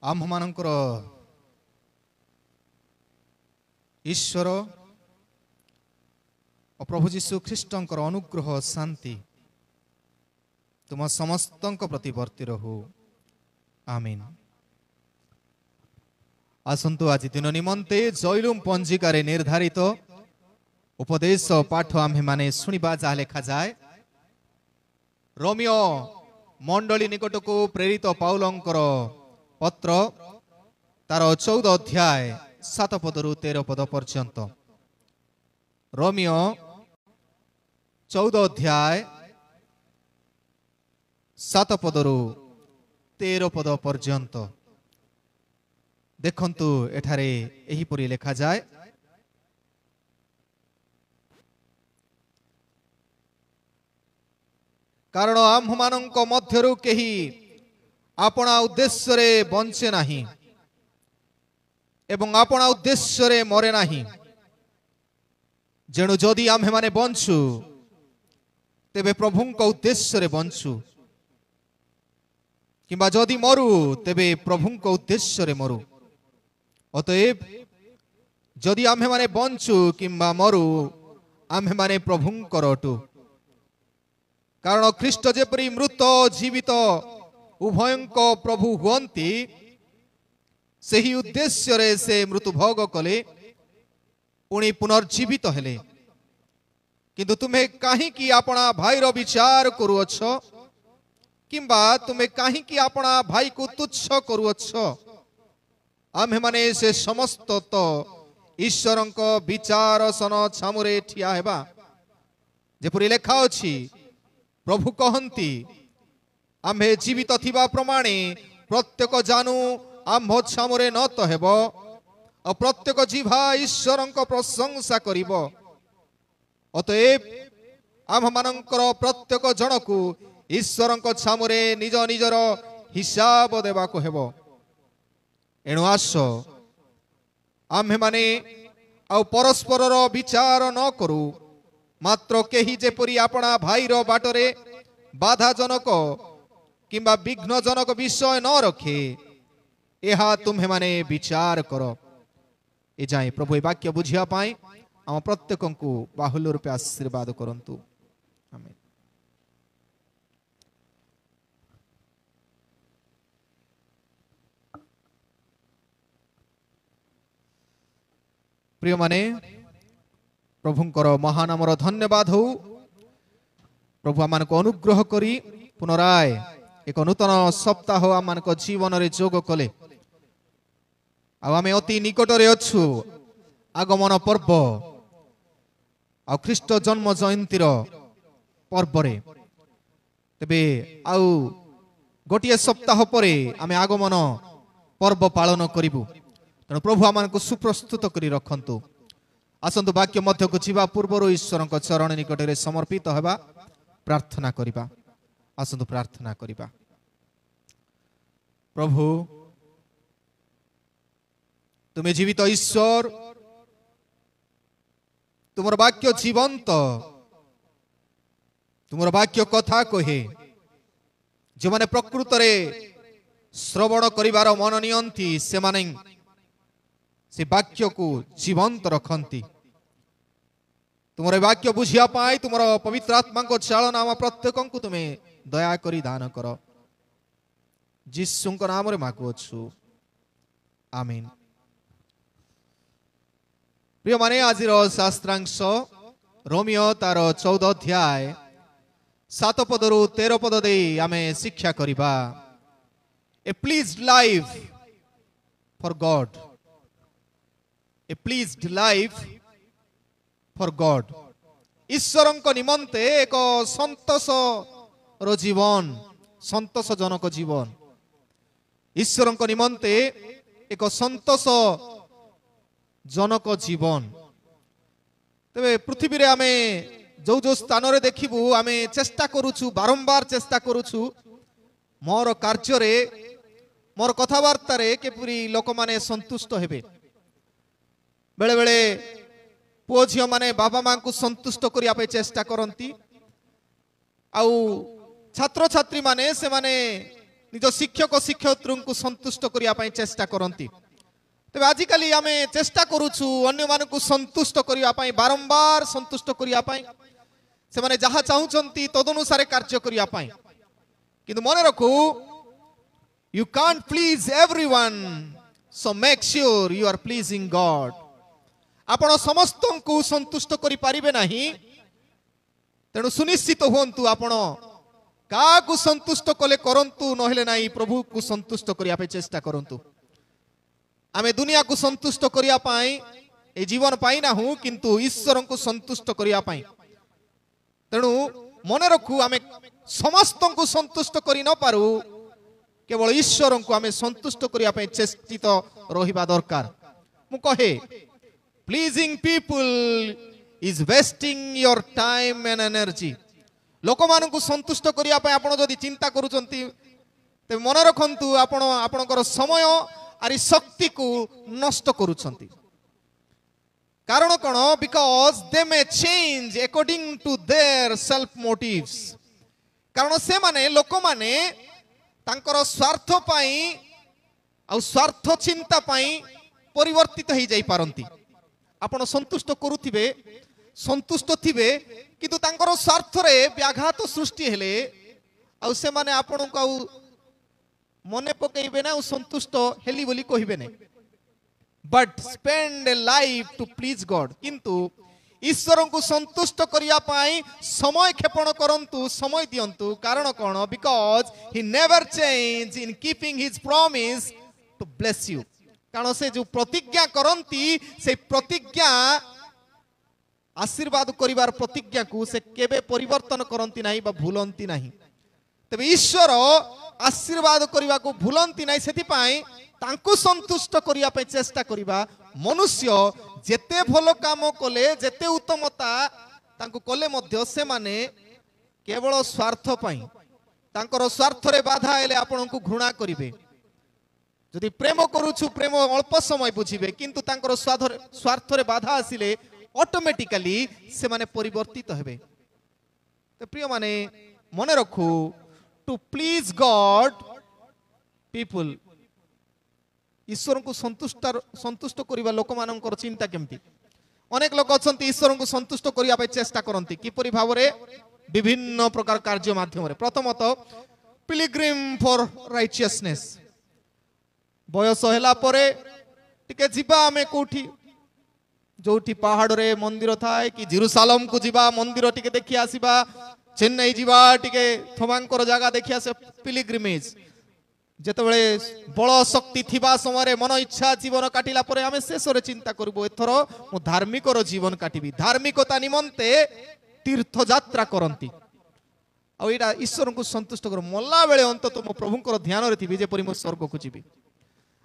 आम्भमानଙ୍କର ईश्वर और प्रभु जीशु ख्रीष्टंकर अनुग्रह शांति तुम समस्तंक प्रति वर्ती रहू। आमीन। आसंतु आज दिन निमंते जैलुम पंजिकार निर्धारित उपदेश पाठ आम्भे माने शुणिबा जहा लेखा जाए। रोमियो मंडली निकट को प्रेरित पाउलंकर पत्र तार 14 अध्याय 7 पदरु 13 पद पर्यंत। रोमियो 14 अध्याय 7 पदरु 13 पद पर्यंत देखंतु एठारे एहिपरि लेखा जाए। कारण आम्भमानंक मध्यरु केही आपणा उद्देश्य रे बंचे नाही एवं आपणा उद्देश्य रे मरे नाही। जेणु जदि आम्भे माने बंचु तेबे प्रभुंक उद्देश्य रे बंचु किंबा जदि मरु तेबे प्रभुंक उद्देश्य रे मरु। अतएव जदि आम्भे माने बंचु किंबा मरु आम्भे माने प्रभुंकर अटु। कारण ख्रीष्ट जेपरि मृत जीवित उभयंक प्रभु हुअंती सही उद्देश्य रे से मृत्यु भोग कले पुणी पुनर्जीवित हेले। किंतु तुम्हें कहीं की अपना भाई रो विचार करुअछ किंबा तुम्हें कहीं की अपना भाई को तुच्छ करुअछ। आम्हे माने से समस्त तो ईश्वरंक विचार सन छामुरे ठिया हेबा। जेपरि लेखा अछि प्रभु कहंती आम्भे जीवित थिबा प्रमाणे प्रत्येक जानू आम्भ छामुरे न तो हेबो और प्रत्येक जीवा ईश्वरंक प्रशंसा करिबो। अतएव आम्भ मानंकर प्रत्येक जनकु ईश्वरंक छामुरे निज निजर हिसाब देबाको हेबो। एणु आस आम्भे माने आ परस्परर विचार न करू मात्र केही जेपरि आपणा भाईर बाटरे बाधाजनक किंबा विघ्नजनक विषय न रखे एहा तुम्हे माने विचार करो। ए जाए प्रभु ए वाक्य बुझिया पाए आम प्रत्येकंकु बाहुल्य रूपे आशीर्वाद करंतु। आमीन। प्रिय माने प्रभुंकर महानामर धन्यवाद हो। प्रभु आम अनुग्रह करी पुनराय एक नूतन सप्ताह आम जीवन रे जोग कले। आमे अति निकट रे अछु आगमन पर्व आ ख्रीष्ट जन्म जयंतीर पर्व रे। तेबे आउ गोटिए सप्ताह परे आमे आगमन पर्व पालन करिबु। तेणु प्रभु आमको सुप्रस्तुत करी रखंतु। आसंतु वाक्य मध्य को जीवा पूर्व ईश्वर चरण निकट रे समर्पित हेबा प्रार्थना करिबा। आसंतु प्रार्थना करिबा। प्रभु तुम्हें जीवित ईश्वर तुमर वाक्य जीवंत तुमर वाक्य कथा कहे जो माने प्रकृत रे श्रवण करिवार मन नियंती से माने से वाक्य को जीवंत रखंती। तुमरे वाक्य बुझिया पाए तुमर पवित्र आत्मा को चालन आम प्रत्येक को तुम्हें दया करी दान कर। जीसुंक नाम रे मागुछु। आमीन। प्रिय माने आजिर शास्त्रांश रोमियो तार 14 अध्याय 7 पदरु 13 पद दे आमे शिक्षा करिबा। A pleased life for God. A pleased life for God. ईश्वरंक निमंते एक संतोष रो जीवन संतोष जनक जीवन। ईश्वरंक निमंते एक संतोष जनक जीवन। तबे पृथ्वी रे आमे जो जो स्थान रे देखिबु आमे चेष्टा करूछु बारंबार चेष्टा करूछु मोर कार्य रे मोर कथावार्ता रे केपुरी लोक माने संतुष्ट हेबे। बेले बेले पुओ झियो माने बाबा मां को संतुष्ट करिया पे चेष्टा करंती। आउ छात्र छात्री माने से माने निज शिक्षक शिक्षयित्री को संतुष्ट करने चेष्टा करती। तेज आजिकल आम चेष्टा करुचु अन्य मानक संतुष्ट करने बारंबार संतुष्ट करने से माने जहाँ चाहूँगी तदनुसार कार्य करने किंतु मन रखु you can't please everyone so make sure you are pleasing God. आपण समस्त को संतुष्ट करि पारिबे नहीं तेणु सुनिश्चित हुंतु आपण का संतुष्ट कले करंतु नहेले नहीं प्रभु को संतुष्ट करिया पे चेष्टा करंतु। आमे दुनिया को संतुष्ट करिया पाई ए जीवन पाई ना हूँ किंतु ईश्वर को संतुष्ट करिया पाई तेणु मन रखु आमे समस्त को संतुष्ट करि न पारू केवल ईश्वर को आमे संतुष्ट करिया पे चेष्टित रहिबा दरकार। मु कहे pleasing people is wasting your time and energy. लोक मान को संतुष्ट करिया पे आपण जदि चिंता करूचंती ते मन रखंतु आपण आपणकर समय आरि शक्ति को नष्ट करूचंती। कारण कोन because they may change according to their self motives. कारण से माने लोक माने तांकर स्वार्थ पाई आ स्वार्थ चिंता पाई परिवर्तित हो जाई पारंती। आपण संतुष्ट करूथिबे संतुष्ट थिबे किंतु तांकर स्वार्थ रे व्याघात सृष्टि हेले आ से माने आपण को मने पकेइबे ना संतुष्ट हेली बोली कहिबे ने but spend a life to please God. किंतु ईश्वर को संतुष्ट करिया पाई समय क्षेपण करंतु समय दियंतु। कारण कोन because he never change in keeping his promise to bless you. कारण से जो प्रतिज्ञा करंती से प्रतिज्ञा आशीर्वाद करिवार प्रतिज्ञा को से केबे परिवर्तन करंती नाही बा भूलंती नाही। तबे ईश्वर आशीर्वाद करिवा को भूलंती नाही सेति पाई तांको संतुष्ट करिया पे चेष्टा करिवा। मनुष्य जेते भलो काम कले जेते उत्तमता तांको कले मध्य से माने केवल स्वार्थ पाई तांकर स्वार्थ रे बाधा आइले आपन को घृणा करिवे। जदि प्रेम करूछु प्रेम अल्प समय बुझिबे किंतु तांकर स्वार्थ रे बाधा आसिले ऑटोमेटिकली से माने परिवर्तित हेबे। तो प्रिय माने मने रखु टू प्लीज गॉड पीपल ईश्वर को संतुष्ट करिवा लोक मानकर चिंता केमती। अनेक लोक अछंती ईश्वर को संतुष्ट करिया पे चेष्टा करंती किपरि भावरे विभिन्न प्रकार कार्य माध्यम रे। प्रथमतः पिलग्रिम फॉर राइचियसनेस बयस होला परे टिके जिबा आमे कोठी जोठी पहाड़ रे मंदिर थाए कि जेरूसालेम को जिबा मंदिर टिके देखि आसीबा चेन्नई जिबा टिके थमांकर जगह देखि आसे पिलग्रिमेज। जेतबेले बल शक्ति थिबा समय मन इच्छा जीवन काटिला परे आमे शेष रे चिंता करबो एथर मु धार्मिक जीवन काटिबी। धार्मिकता निमंते तीर्थ यात्रा करंती आ एटा ईश्वर को संतुष्ट कर मल्ला बेले अंत तो मो प्रभुंकर ध्यान रे थिबी जे परि मो स्वर्ग को जिबी।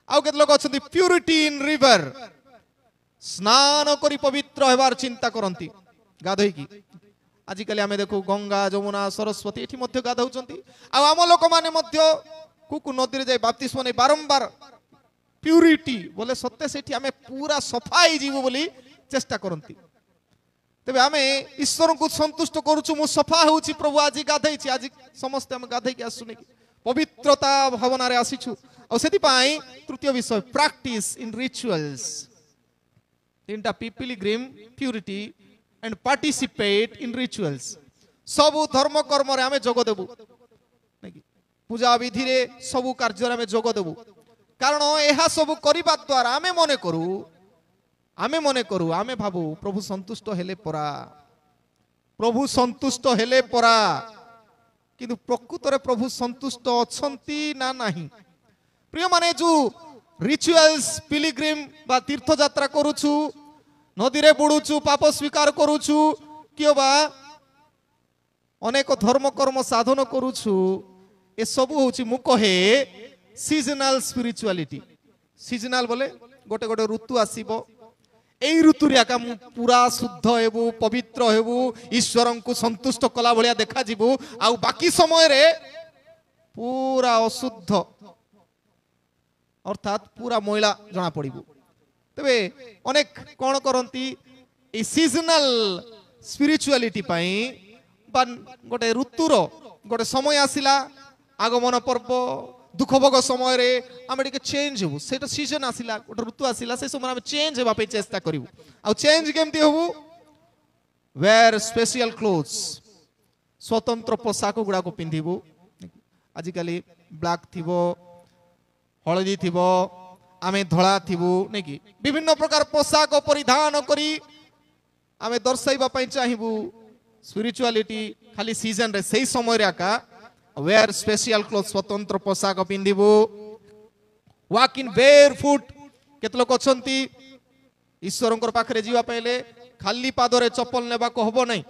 आउ केत लोक अछंती प्यूरिटी इन रिवर स्नान करी पवित्र हेबार चिंता करंती गाधई की। आजिकल आमे देखो गंगा जमुना सरस्वती एठी मध्य गाधौचंती आ आम लोक माने मध्य कुकु नदी रे जाय बाप्तिस्म नै बारंबार प्यूरिटी बोले सत्य सेठी आमे पूरा सफाई जीवो बोली चेष्टा करंती। तबे आमे ईश्वर को संतुष्ट करूछु मु सफा होउची प्रभु आज गाधैछि आज समस्त हम गाधै के आसुनी पवित्रता भावना रे आसीछु। और सेति पाई तृतीय विषय प्रैक्टिस इन रिचुअल्स। तीनटा Pilgrim purity and participate in rituals. सब धर्म कर्म रे आमे जोग देबु पूजा विधि रे सब कार्य रे आमे जोग देबु। कारण एहा सब करिबा द्वारा आमे मने करू आमे भाबू प्रभु संतुष्ट हेले परा प्रभु संतुष्ट हेले परा किंतु प्रकृत रे प्रभु संतुष्ट अछंती ना नाही। प्रिय माने जो रिचुअल्स पिलग्रिम बा तीर्थ यात्रा करूछु नदी रे बुडुछु पाप स्वीकार करूछु कियो बा अनेक धर्म कर्म साधन करूछु ए सब होची मु कहे सीजनल स्पिरिचुअलिटी। सीजनल बोले गोटे गोटे ऋतु आसीबो एई ऋतु रे का पूरा शुद्ध हेबु पवित्र हेबु ईश्वर को संतुष्ट कला भलिया देखा जिबु आ बाकी समय रे पूरा अशुद्ध अर्थात पूरा मैला जना पड़िबु। तबे अनेक कोन करंती ए सीजनल स्पिरिचुअलिटी पई बा गोटे ऋतुर गोटे समय आसिला आगमन पर्व दुख भोग समय रे आमे टिके चेंज हेबु सेटा सीजन आसिला गोटे ऋतु आसिला से समय आमे चेंज हेबा पे चेष्टा करिवु आ चेंज केमती हेबु वेयर स्पेशल क्लोथ्स स्वतंत्र पोशाक गुडा को पिंधिबु आजिकली ब्लैक थिबो हलदी थिबो आमे धला थिबु नै कि विभिन्न प्रकार पोशाक परिधान करी आमे दर्शाइबा पई चाहिबु स्पिरिचुअलिटी खाली सीजन रे सही समय रे आका वेयर स्पेशल क्लोथ स्वतंत्र पोशाक पिंधिबु वॉक इन बेयर फुट केत लोक अछंती ईश्वरंकर पाखरे जीवा पहिले खाली पादरे चप्पल नेबा को हबो नै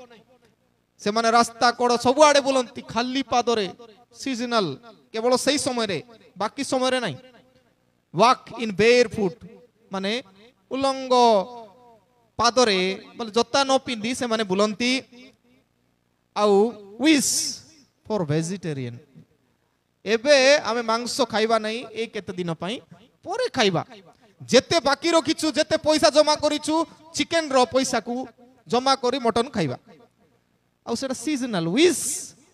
से माने रास्ता कोड सब आडे बोलंती खाली पादरे सीजनल केवल सही समय रे बाकी समय रे नै वॉक इन बेयर फुट माने उलंग पादरे बोले जता न पिंदी से माने बुलंती आउ विश फॉर वेजिटेरियन एबे आमे मांस खाइबा नै ए केते दिन पई परे खाइबा जेते बाकी रखिछु जेते पैसा जमा करिछु चिकन रो पैसा को जमा करी मटन खाइबा आउ सेटा सीजनल विश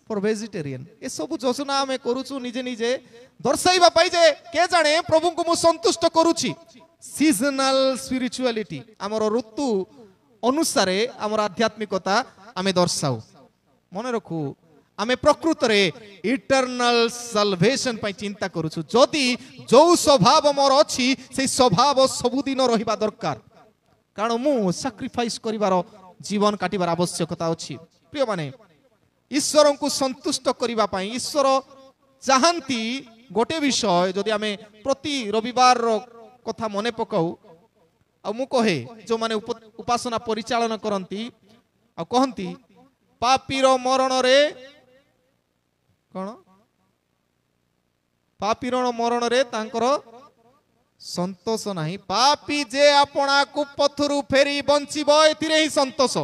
फॉर वेजिटेरियन ए सब योजना आमे करूछु निजे निजे दर्शाइबा पाई जे के जाने प्रभु को मु संतुष्ट करूछि सीजनल स्पिरिचुअलिटी हमर ऋतु अनुसार हमर आध्यात्मिकता आमे दर्शाऊ मने रखू आमे प्रकृत रे इटर्नल साल्वेशन पई चिंता करूछु जदी जो स्वभाव मोर अछि से स्वभाव सबुदिन रहिबा दरकार कारण मु सैक्रिफाइस करिवार जीवन काटिबार आवश्यकता अछि प्रिय माने ईश्वर को संतुष्ट करिबा पई ईश्वर चाहंती गोटे विषय जदि आमे प्रति रविवार कथा मने पकाऊ आ मु कहे जो माने उपासना परिचालन करंती आ कहंती पापीर मरण रे कौन पापीर मरण रे तांकर संतोष नाही पापी जे आपना को पथरु फेरी बंचिबो एथिरे ही संतोष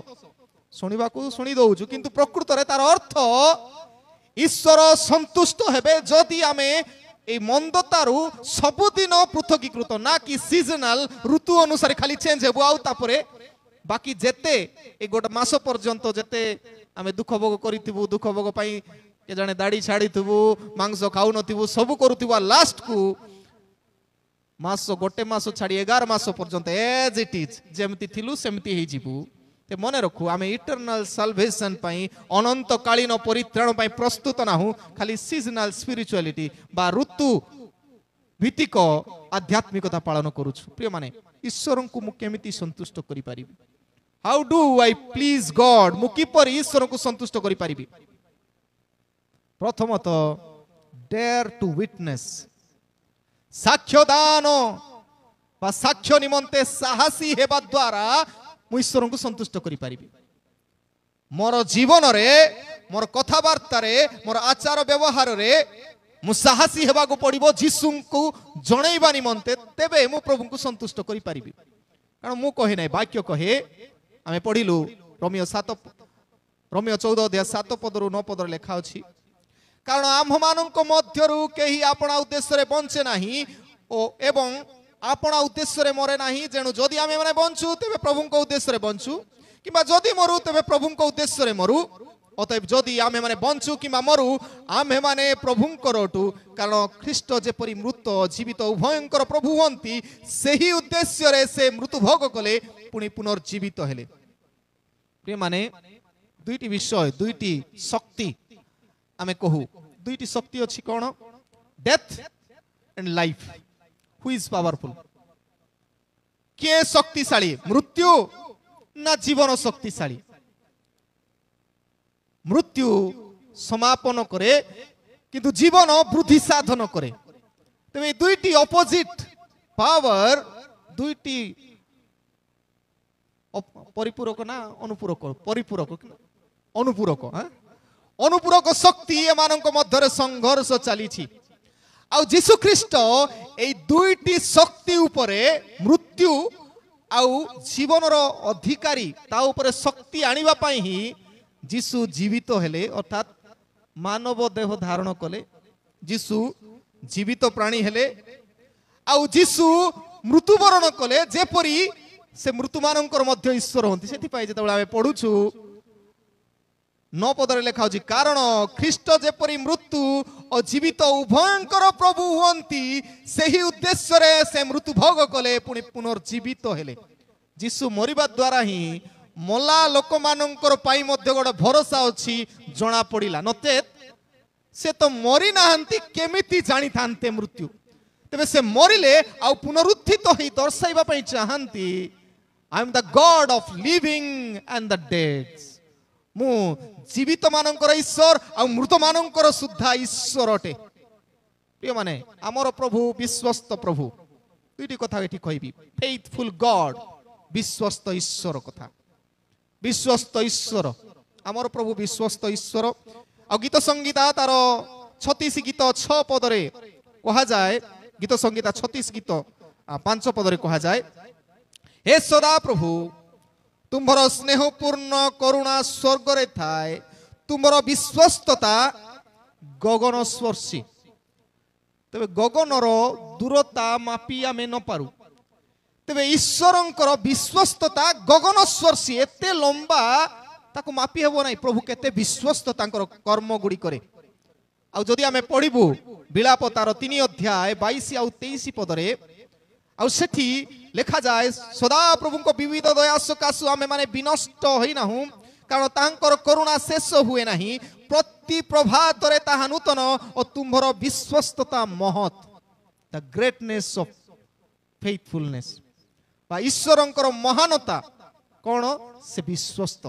सुनिबा को सुनी दउछु किंतु प्रकृत रे तार अर्थ ईश्वर संतुष्ट हेबे जदि आमे ए मंदतारु सबुदिन पृथकीकृत ना कि सीजनल ऋतु अनुसार खाली चेंज हेबो आउ तापरे बाकी जेते ए गोट मास पर्यंत जेते आमे दुख भोग करिथिबु दुख भोग पई के जाने दाढ़ी छाड़ी थिबु मांस खाउ नथिबु सब करूथिबा लास्ट को मास गोटे मास छाड़ी 11 मास पर्यंत एज इट इज जेमती थिलु सेमती हे जिबु ते मने रखू आमे इटर्नल साल्वेशन पई अनंत कालीन परित्राण पई प्रस्तुत नाहु खाली सीजनल स्पिरिचुअलिटी बा ऋतु भित्तिक आध्यात्मिकता पालन करूछु प्रिय माने ईश्वर को मु केमिति संतुष्ट करि परिबि how do I please God मु किपर ईश्वर को संतुष्ट करि परिबि प्रथमत डेयर टू विटनेस साक्ष्यदान बा साक्ष्य निमंते साहसी हेबा द्वारा मु ईश्वर को संतुष्ट करि परिबि मोर जीवन रे मोर कथावार्ता रे मोर आचार व्यवहार रे मु साहसी हेबा को पड़िबो जीसु को जणैबा निमंते तेबे मु प्रभु को संतुष्ट करि परिबि कारण मु कहि नै वाक्य कहे आमे पढिलु रोमियो 14 अध्याय 7 पदरु 9 पदर लेखा अछि कारण आम मानक मध्यरु केही आपणा उद्देश्य रे बंचे नाही ओ एवं आपणा उद्देश्य रे मरे नाही जेनु जदि आमे माने बंचू तेबे प्रभु को उद्देश्य रे बंचू किबा जदि मरु तेबे प्रभु को उद्देश्य रे मरु अतएव जदि आमे माने बंचू किबा मरु आमे माने प्रभु करटू कारण ख्रीष्ट जेपरि मृत जीवित उभयंकर प्रभु हंती सेही उद्देश्य रे से मृत्यु भोग कले पुनी पुनर्जीवित हेले प्रिय माने दुईटी विषय दुईटी शक्ति आमे कहू दुईटी शक्ति अछि कोन death and life who is powerful के शक्तिशाली मृत्यु ना जीवन शक्तिशाली मृत्यु समापन करे किंतु जीवन वृद्धि साधन करे तबे दुईटी अपोजिट पावर दुईटी परिपूरक ना अनुपूरक परिपूरक अनुपूरक अनुपूरक शक्ति एमानक मध्यरे संघर्ष चली आ जीशु ख्रीष्ट ए दुईटी शक्ति उपरे मृत्यु आउ जीवन रो अधिकारी ता उपरे शक्ति आनिबा पई ही जीशु जीवित हेले अर्थात मानव देह धारण कले जीशु जीवित प्राणी हेले आउ जीशु मृत्युवरण कले जेपरी से मृत्यु मानकर मध्य ईश्वर होंती सेति पई जेतेबेला आमे पढुछु 9 पदरे लिखा होची कारण ख्रीष्ट जेपरी मृत्यु और जीवित उभयंकर प्रभु हुंती सही उद्देश्य रे से मृत्यु भोग कले पुणी पुनर्जीवित हेले जीसु मरिबा द्वारा ही मला लोक मानकर पाई मध्य गोटे भरोसा अछि जना पड़िला नचेत से तो मरी नाहंती केमिति जानी थांते मृत्यु तेबे से मरिले आ पुनरुत्थित होई दर्शाइबा पई चाहंती I am the God of living and the dead मु जीवित मानकर ईश्वर आ मृत मानकर सुद्धा ईश्वर अटे प्रिय माने आमर प्रभु विश्वस्त प्रभु दुईटी कथा एठी कहबी फेथफुल गॉड विश्वस्त ईश्वर कथा विश्वस्त ईश्वर आमर प्रभु विश्वस्त ईश्वर आ गीत संगीता तार 36 गीत 6 पदरे कहा जाए गीत संगीता 36 गीत 5 पदरे कहा जाए हे सदा प्रभु तुम्हार स्नेहपूर्ण करुणा स्वर्ग रे थाए तुम्हार विश्वस्तता गगन स्पर्शी तबे गगनर दूरता मापी आमे न पारू तबे ईश्वरंकर विश्वस्तता गगन स्पर्शी एते लंबा ताको मापी हेबो नै प्रभु केते विश्वस्त तांकर कर्म गुडी करे आ जदि आमे पढिबू बिलाप तार 3 अध्याय 22 आ 23 पदरे आ सेठी लिखा जाए सदा प्रभु को विविध दया सकाशु आमे माने विनष्ट होई नाहु कारण तांकर करुणा शेष हुए नाही प्रति प्रभात रे ताहा नूतन और तुम्हार विश्वस्तता महत द ग्रेटनेस ऑफ फेथफुलनेस बा ईश्वरंकर महानता कोन से विश्वस्त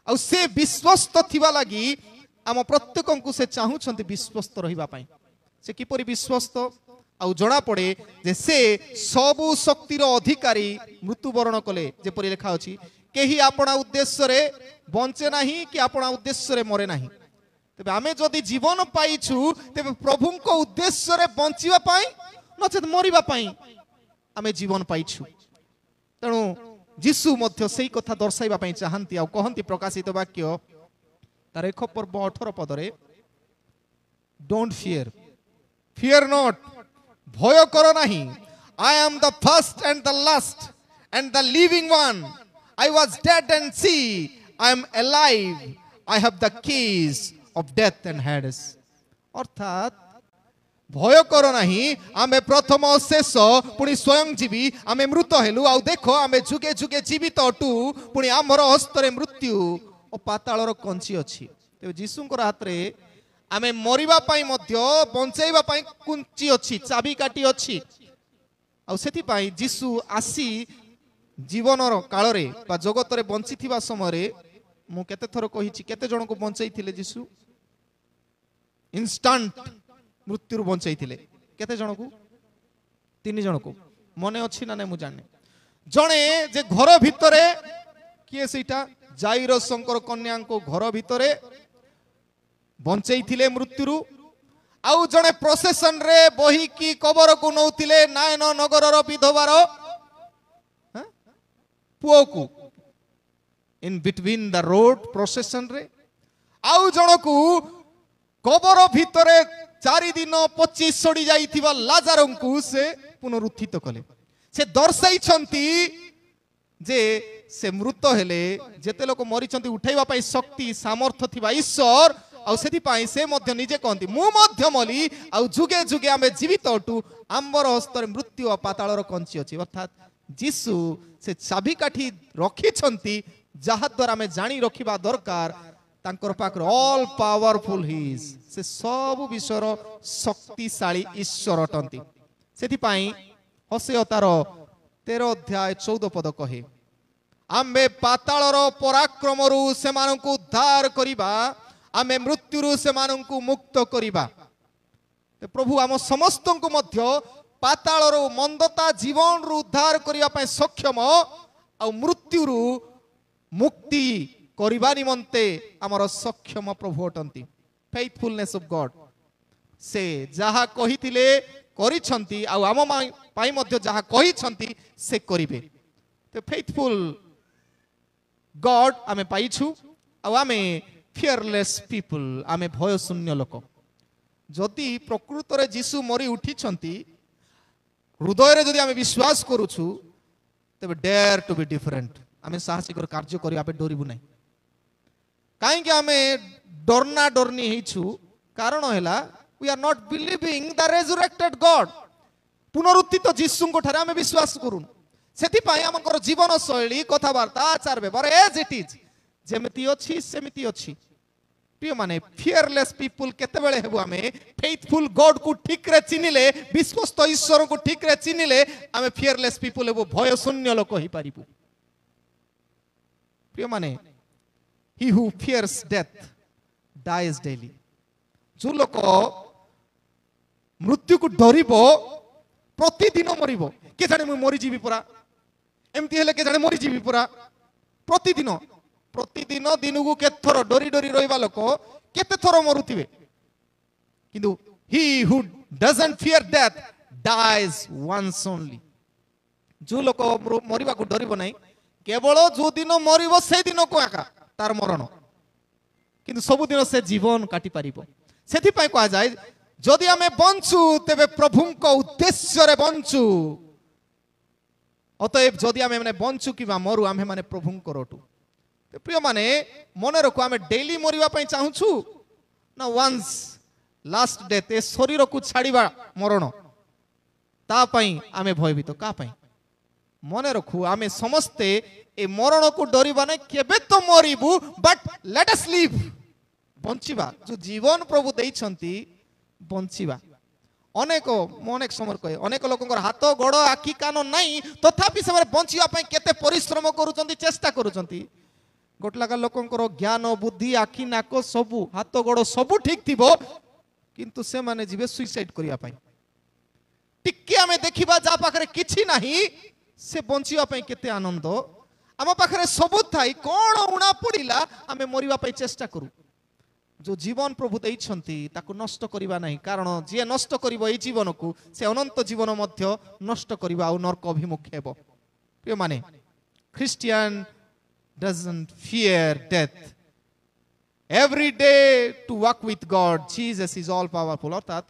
आ से विश्वस्त थिबा लागि आम प्रत्येकंकु से चाहुछंती विश्वस्त रहिबा पई से किपरि विश्वस्त आ जना पड़े जे से सबु शक्तिर अधिकारी मृत्युवरण कले जेपरि लिखा अछि केही आपणा उद्देश्य रे बंचे नाही कि आपणा उद्देश्य रे मरे नाही तबे आमे जदि जीवन पाइछु तबे प्रभुको उद्देश्य रे बंचिबा पई नचेत मरिबा पई आमे जीवन पाइछु तेणु जीसु मध्य सेही कथा दर्शाइबा पई चाहंती आ कहंती प्रकाशित वाक्य तार 1 पर्व 18 पदरे डोंट फियर नॉट भय करो नहीं I am the first and the last and the living one I was dead and see I am alive I have the keys of death and Hades अर्थात भय करो नहीं आमे प्रथम शेष पुणी स्वयं जीवी आमे मृत हेलु आ देखो आमे जुगे जुगे जीवित अटू पुणी आमर हस्तरे मृत्यु और पाताळर कंची अछि तेबे जीसुंकर हाथ रे आमे मरिबा पाई मध्य बंचाइबा पाई कुंची अछि चाबी काटी अछि आ सेति पाई जीसु आसी जीवनर काल रे बा जगत रे बंची थिबा समय रे मु केते थरो कहिछि केते जण को बंचाई थिले जीसु इंस्टेंट मृत्यु बंचाई थिले केते जण को 3 जण को मने अछि ना नै मु जाने जणे जे घर भितरे किए सेटा जाइरो शंकर कन्या को घर भितरे बंचाई थिले मृत्यु आउ जणे प्रोसेशन रे बही की कबर को नौथिले नायन नगर रो विधवार पुओ को in between the road procession रे आउ जण को कबर भितरे 4 दिन 25 सड़ी जाइथिबा लाजारन को से पुनरुत्थित कले से दर्शाई छंती जे से मृत हेले जेते लोक मरी छंती उठाइबा पई शक्ति सामर्थ्य थिबा ईश्वर आ सेति पाई से मध्य निजे कहंती मु मध्य मली आ जुगे जुगे आमे जीवित अटू आम्बर हस्तर मृत्यु और पाताळर कंची अछि अर्थात जीसु से चाबी काठी रखी छंती जहा द्वारा आमे जानी रखिबा दरकार तांकर पाकर ऑल पावरफुल ही इज से सब विश्वर शक्तिशाली ईश्वर अटंती सेति पाई होशेया तार 13 अध्याय 14 पद कहे आमे पाताळर पराक्रमरु सेमानंकु उद्धार करिबा आमे मृत्युरु सेमानंकु मुक्त करिबा प्रभु आम समस्तंकु मध्य पाताळर मंदता जीवन रु उद्धार करिबा पय सक्षम आ मृत्युरु मुक्ति करिबा निमंते आमर सक्षम प्रभु अटंती फेथफुलनेस ऑफ गॉड से जहा कहिथिले करिछंती आ आम पाई मध्य जहा कहिछंती से करिवे तो फेथफुल गॉड आमे पाइछु आ आमे फियरलेस पीपल आमे भय शून्य लोक जदि प्रकृत रे जीसु मरी उठी छंती हृदय रे जदि आमे विश्वास करूछु तबे डेयर टू बी डिफरेंट आमे साहसिक कार्य करिया पे डरिबु नै कहीं आमे डरना डरनी हेछु कारण हैला we are not believing the resurrected God पुनरुत्थित जीशुंको ठारे आमे विश्वास करूँ सेति पाई हमकर जीवन शैली कथावार्ता आचार व्यवहार एज इट इज जेमिति अछि सेमिति अछि प्रिय माने फियरलेस पीपल केते बेले हेबु आमे फेथफुल गॉड को ठीक रे चिनिले विश्वस्त ईश्वर को ठीक रे चिनिले आमे फियरलेस पीपल हेबु भय शून्य लोक ही पारिबु प्रिय माने he who fears death dies daily जो लोक मृत्यु को डरिबो प्रतिदिन मरिबो के जाने मु मरि जीवी पुरा एमती हेले के जाने मरि जीवी पुरा प्रतिदिन प्रतिदिन दिन को के थर डरी डरी रहिबा लोक केते थर मरुथिबे किंतु he who doesn't fear death dies once only जो लोक मरिबा को डरिबो नाही केवल जो दिन मरिबो से दिन को आका तार मरण किंतु सब दिन से जीवन काटी पारिबो सेथि पय कहा जाय जदि आमे बंचू तेबे प्रभुंको उद्देश्य रे बंचू अतएव जदि आमे माने बंचू किबा मरु आमे माने प्रभुंको रोटू प्रिय माने मने रखो आमे डेली मरिबा पय चाहूछु ना वंस लास्ट डेथ ए शरीर को छाड़ीबा मरण ता पय आमे भयभीत का पय मने रखू आमे समस्ते ए मरण को डरिबा नै केबे तो मरिबू बट लेट अस लिव बंचिबा जो जीवन प्रभु देइछंती बंचिबा अनेक अनेक समय कहे अनेक लोकंकर हाथ गोड़ आखि कान नहीं तथापि से बंचिबा पय केते परिश्रम करूचंती चेष्टा करूचंती गोटलाका लोकंकर ज्ञान बुद्धि आखि नाक सबु हाथ गोड़ सबु ठीक थिबो किंतु से माने जीवे सुइसाइड करिया पय टिके आमे देखिबा जा पाखरे किछि नाही से बंचिबा पय केते आनंद आम पाखरे सबु थाई कोन उणा पड़िला आमे मरिबा पय चेष्टा करू जो जीवन प्रभु देइछंती ताकू नष्ट करिबा नाही कारण जे नष्ट करिवो ए जीवन को से अनंत जीवन मध्य नष्ट करिबा आ नरक अभिमुख हेबो प्रिय माने Christian doesn't fear death every day to walk with God Jesus is all powerful अर्थात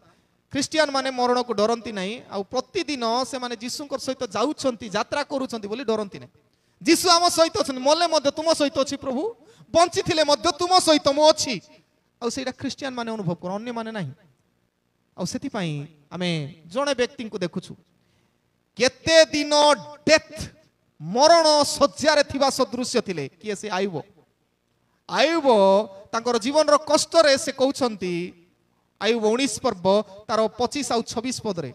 क्रिश्चियन माने मरण को डरंती नाही आ प्रतिदिन से माने जीसुंकर सहित जाउछंती यात्रा करूछंती बोली डरंती नाही जीसु आम सहित अछन मले मध्य तुम सहित अछि प्रभु बंची थिले मध्य तुम सहित मो अछि आ सेटा क्रिश्चियन माने अनुभव कर अन्य माने नाही आ सेति पई आमे जणे व्यक्ति को देखुछु केते दिन डेथ मरण सज्जा रे थिबा सदृश्य थिले किए से आयुब आयुब तांकर जीवन रो कष्ट रे से कहउछंती आयुब 19 पर्व तार 25 आ 26 पद रे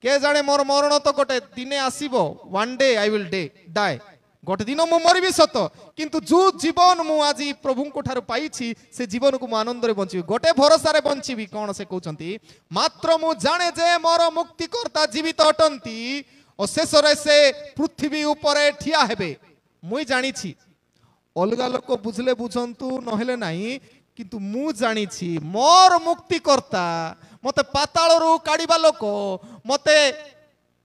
के जाने मोर मरण तो गोटे दिने आसीबो one day I will die गोटे दिन मु मरिबी सत किंतु जो जीवन मु आज प्रभु को ठार पाइछि से जीवन को मु आनंद रे बंचिबी गोटे भरोसा रे बंचिबी कोन से कहउछंती मात्र मु जाने जे मोर मुक्तिकर्ता जीवित अटंती और शेष रे से पृथ्वी ऊपर ठिया हेबे मुई जानी छी अलगा लोक बुझले बुझंतु नहेले नाही किंतु मु जानी छी मोर मुक्तिकर्ता मते पाताल रु काढिबा लोक मते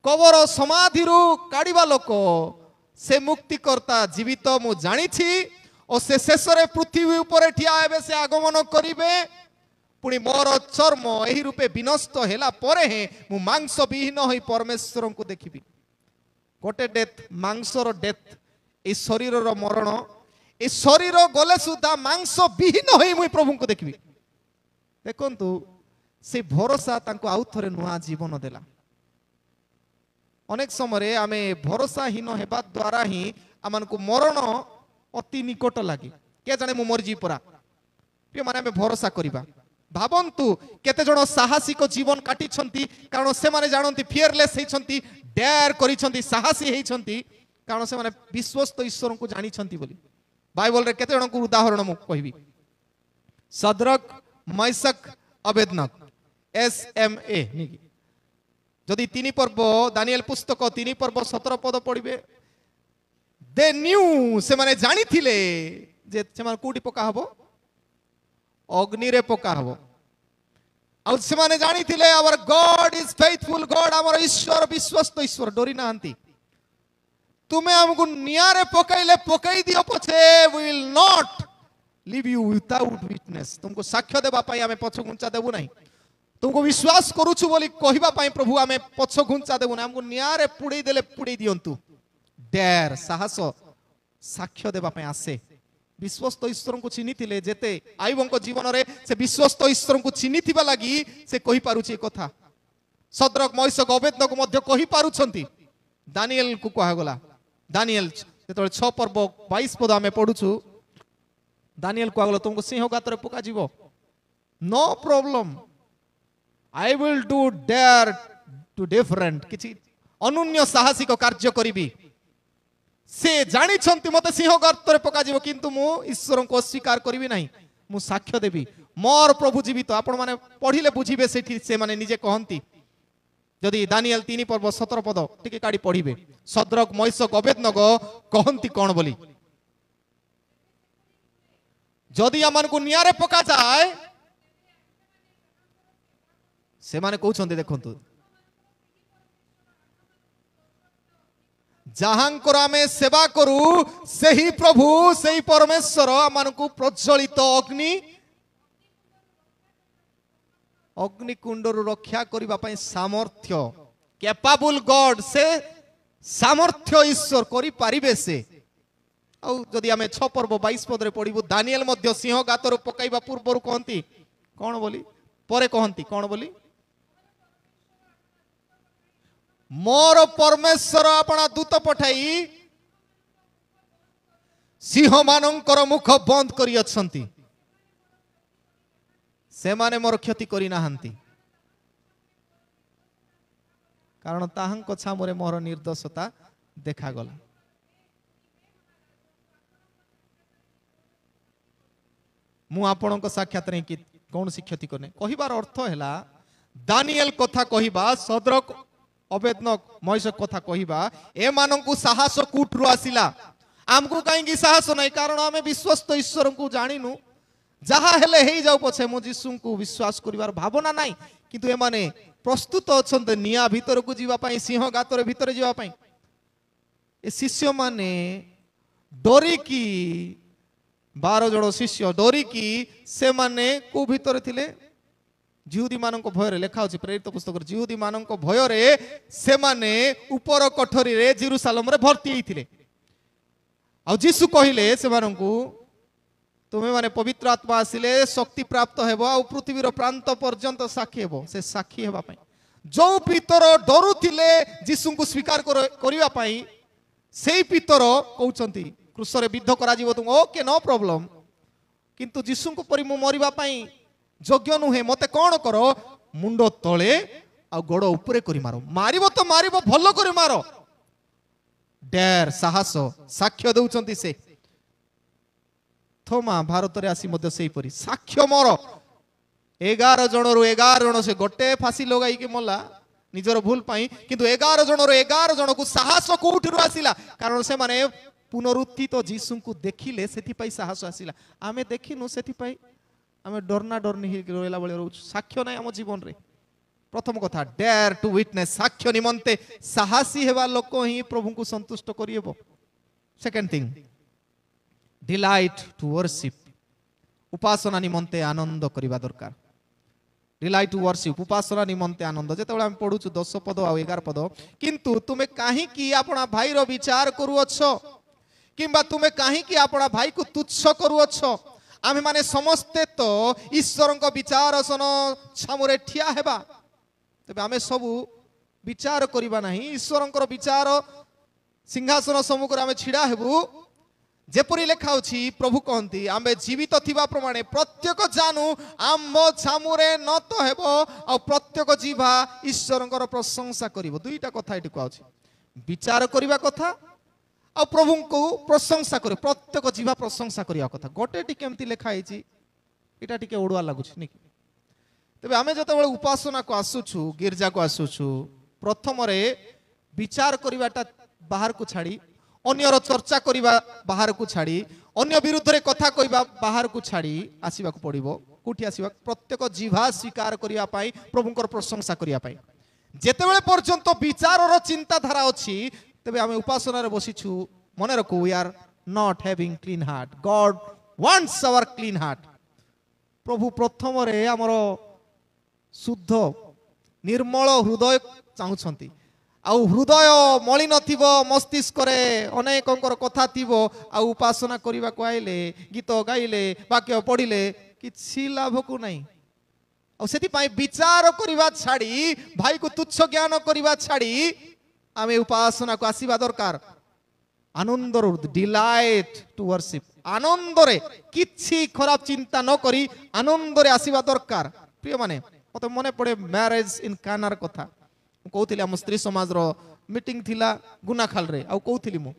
कबर समाधि रु काढिबा लोक से मुक्तिकर्ता जीवित मु जानी छी और से शेष रे पृथ्वी ऊपर ठिया हेबे से आगमन करिवे पुणी मोर चर्म एही रूपे विनष्ट हेला परे हे मु मांस विहीन होई परमेश्वर को देखिबी गोटे डेथ मांसर डेथ ए शरीर रो मरण ए शरीर गले सुधा मांस विहीन होई मुई प्रभु को देखिबी देखंतु से भरोसा तांको आउ थरे नुआ जीवन देला अनेक समय आमे भरोसाहीन हेबा द्वारा ही आमन को मरण अति निकट लागे के जाने मु मरजी परा प्रिय माने आमे भरोसा करिबा भावंतु केते जण साहसिक जीवन काटी छंती कारण से माने जानंती फियरलेस हे छंती डेयर करी छंती साहसी हे छंती कारण से माने विश्वस्त ईश्वर को जानी छंती बोली बाइबल रे केते जण को उदाहरण मु कहबी सदरक मैसक अबेदनक SMA निकी जदि 3 पर्व दानिएल पुस्तक 3 पर्व 17 पद पढ़िबे दे न्यू से माने जानी थिले जे से माने कोठी पका हबो अग्नि रे पका हबो आ से माने जानी थिले our God is faithful God our ईश्वर विश्वस्त ईश्वर डोरी नाहंती तुमे हमको निया रे पकाइले पकाई दियो पछे we will not leave you without witness तुमको साक्ष्य देबा पई हमें पछ गुंचा देबु नहीं तुमको विश्वास करूछु बोली कहिबा पई प्रभु हमें पछ गुंचा देबु ना हमको निया रे पुड़ी दियंतु डेर साहस साक्ष्य देबा पई आसे विश्वस्त ईश्वर को चिन्ही थिले जेते आयुबଙ୍କ जीवन रे से विश्वस्त ईश्वर को चिन्ही थिबा लागि से कहि पारुछि कथा सद्रक मैशक अबेदनगो मध्य कहि पारुछंती दानिएल को कहा गला दानिएल जेतबे 6 पर्व 22 पद आमे पढुछु दानिएल को आगलो तुमको सिंह गातर पका जीवो no problem I will do dare to different किछि अनन्य साहसिक कार्य करिबी से जानी छंती मते सिंह गातर पका जीवो किंतु मु ईश्वर को अस्वीकार करिबी नाही मु साक्ष्य देबी मोर प्रभु जीवित आपण माने पढिले बुझिबे सेठी से माने निजे कहंती जदि दानिएल 3 पर्व 17 पद टिके काडी पढिबे सद्रक मैशक अबेदनगो कहंती कोन बोली जदि आमन को नियारे पका जाए से माने कहउछंती देखंतु जहांकर आमे सेवा करू सेही प्रभु सेही परमेश्वर आमन को प्रज्वलित अग्निकुंडरू रक्षा करिबा पई सामर्थ्य कैपेबल गॉड से सामर्थ्य ईश्वर करि पारिबे से औ जदि आमे 6 पर्व 22 पद रे पढिबु दानिएल मध्य सिंह गातर पकाइबा पूर्वरु कहंती कोन बोली परे कहंती कोन बोली मोर परमेश्वर अपना दूत पठाई सिंह मानंकर मुख बंद करी अछंती से माने मोर क्षति करी नाहंती कारण ताहांक छामरे मोर निर्दोषता देखा गला मु आपणक साक्षात रे कि कौन सी क्षति करने कहिबार अर्थ हैला दानिएल कथा कहिबा सद्रक अबेदनग मैशक कथा कहिबा ए मानंकु साहस कुटरु आसिला आमको काई साहस नहीं कारण आमे विश्वस्त ईश्वर को जानिनु जहा हेले हेई जाऊ पछे मु यीशु को विश्वास करिवार भावना नाही किंतु ए माने प्रस्तुत अछन्ते निया भीतर को जीवा पई सिंह गातर भीतर जीवा पई ए शिष्य माने डरी की 12 जण शिष्य डरी की से माने को भीतर थिले जिहुदी मानक भय रे लेखा अछि प्रेरित पुस्तक जिहुदी मानक भय रे से माने ऊपर कोठरी रे जेरूशलेम रे भर्ती हिथिले आ यीशु कहिले से मानकू तुम्हें माने पवित्र आत्मा आसिले शक्ति प्राप्त हेबो आ पृथ्वीर प्रांत पर्यंत साक्षी हेबो से साक्षी हेबा पई जो पितर डरू थिले यीशु को स्वीकार करिवा पई सेई पितर कहउचंती क्रूस रे विद्ध करा जीवो तुम ओके नो प्रॉब्लम किंतु यीशु को परि मु मरिबा पई योग्य नुहे मते कोन करो मुंडो तळे आ गोड़ ऊपरे करी मारो मारिबो तो मारिबो भलो करी मारो डेर साहस साक्ष्य दउचंती से थोमा भारत रे आसी मध्य सेही परी साक्ष्य मोर 11 जण रु 11 जण से गोटे फांसी लगाई के मोला निजर भूल पाई किंतु 11 जण रु 11 जण को साहस कोठिरु आसिला कारण से माने पुनरुत्थित तो यीशु को देखिले सेथि पई साहस आसिला आमे देखिनु सेथि पई आमे डरना डरनी हि रोइला बळे रहू साक्ष्य नै हम जीवन रे प्रथम कथा डेयर टू विटनेस साक्ष्य निमंते साहसी हेबा लोक ही प्रभु को संतुष्ट करियबो second thing delight to worship उपासना निमंते आनंद करिबा दरकार डिलाइट टू वर्शिप उपासना निमंते आनंद जेतेबेले हम पढुछु 10 पद आ 11 पद किंतु तुमे काहे की आपना भाई रो विचार करूअछो किंबा तुमे काहे की आपना भाई को तुच्छ करूअछो आमे माने समस्ते तो ईश्वरक विचार सन छामुरे ठिया हेबा तबे आमे सब विचार करिबा नाही ईश्वरकर विचार सिंहासन सम्मुख आमे छिडा हेबु जेपरी लेखा अछि प्रभु कहंती आमे जीवित थिबा प्रमाणे प्रत्येक जानू आम छामुरे न तो हेबो आ प्रत्येक जीवा ईश्वरकर प्रशंसा करिवो दुईटा कथा एटी को अछि विचार करिबा कथा आ प्रभु को प्रशंसा करे प्रत्येक जीवा प्रशंसा करिया कथा गोटे टी केमती लेखा आइछि एटा टिके ओडुआ लागुछि निकी तबे आमे जतबेले उपासना को आसुछु गिरजा को आसुछु प्रथम रे विचार करिवाटा बाहर को छाड़ी अन्यर चर्चा करिबा बाहर को छाड़ी अन्य विरुद्ध रे कथा कहिबा बाहर को छाड़ी आसीबा को पड़िबो कोठी आसीबा प्रत्येक जीवा स्वीकार करिया पाई प्रभुकर प्रशंसा करिया पाई जेतेबेले पर्यंत विचार रो चिंता धारा अछि तबे आमे उपासना रे बसिछु मने रखो we are not having clean heart God wants our clean heart प्रभु प्रथम रे हमरो शुद्ध निर्मल हृदय चाहुछंती आउ हृदय मଳି नथिबो मस्तिष्करे अनेकंकर कथा थिबो आ उपासना करिबा को आइले गीत गाइले वाक्य पढ़िले किछि लाभ को नहीं आ सेति पाई विचार करिबा छाड़ी भाई को तुच्छ ज्ञान करिबा छाड़ी आमे उपासना को आसीबा दरकार आनंदर डिलाइट टू वर्शिप आनंदरे किछि खराब चिंता न करी आनंदरे आसीबा दरकार प्रिय माने मते मने पड़े मैरिज इन कानार कथा कहूली आम स्त्री समाज रो मीटिंग थिला गुनाखाल रे आ कहूली मु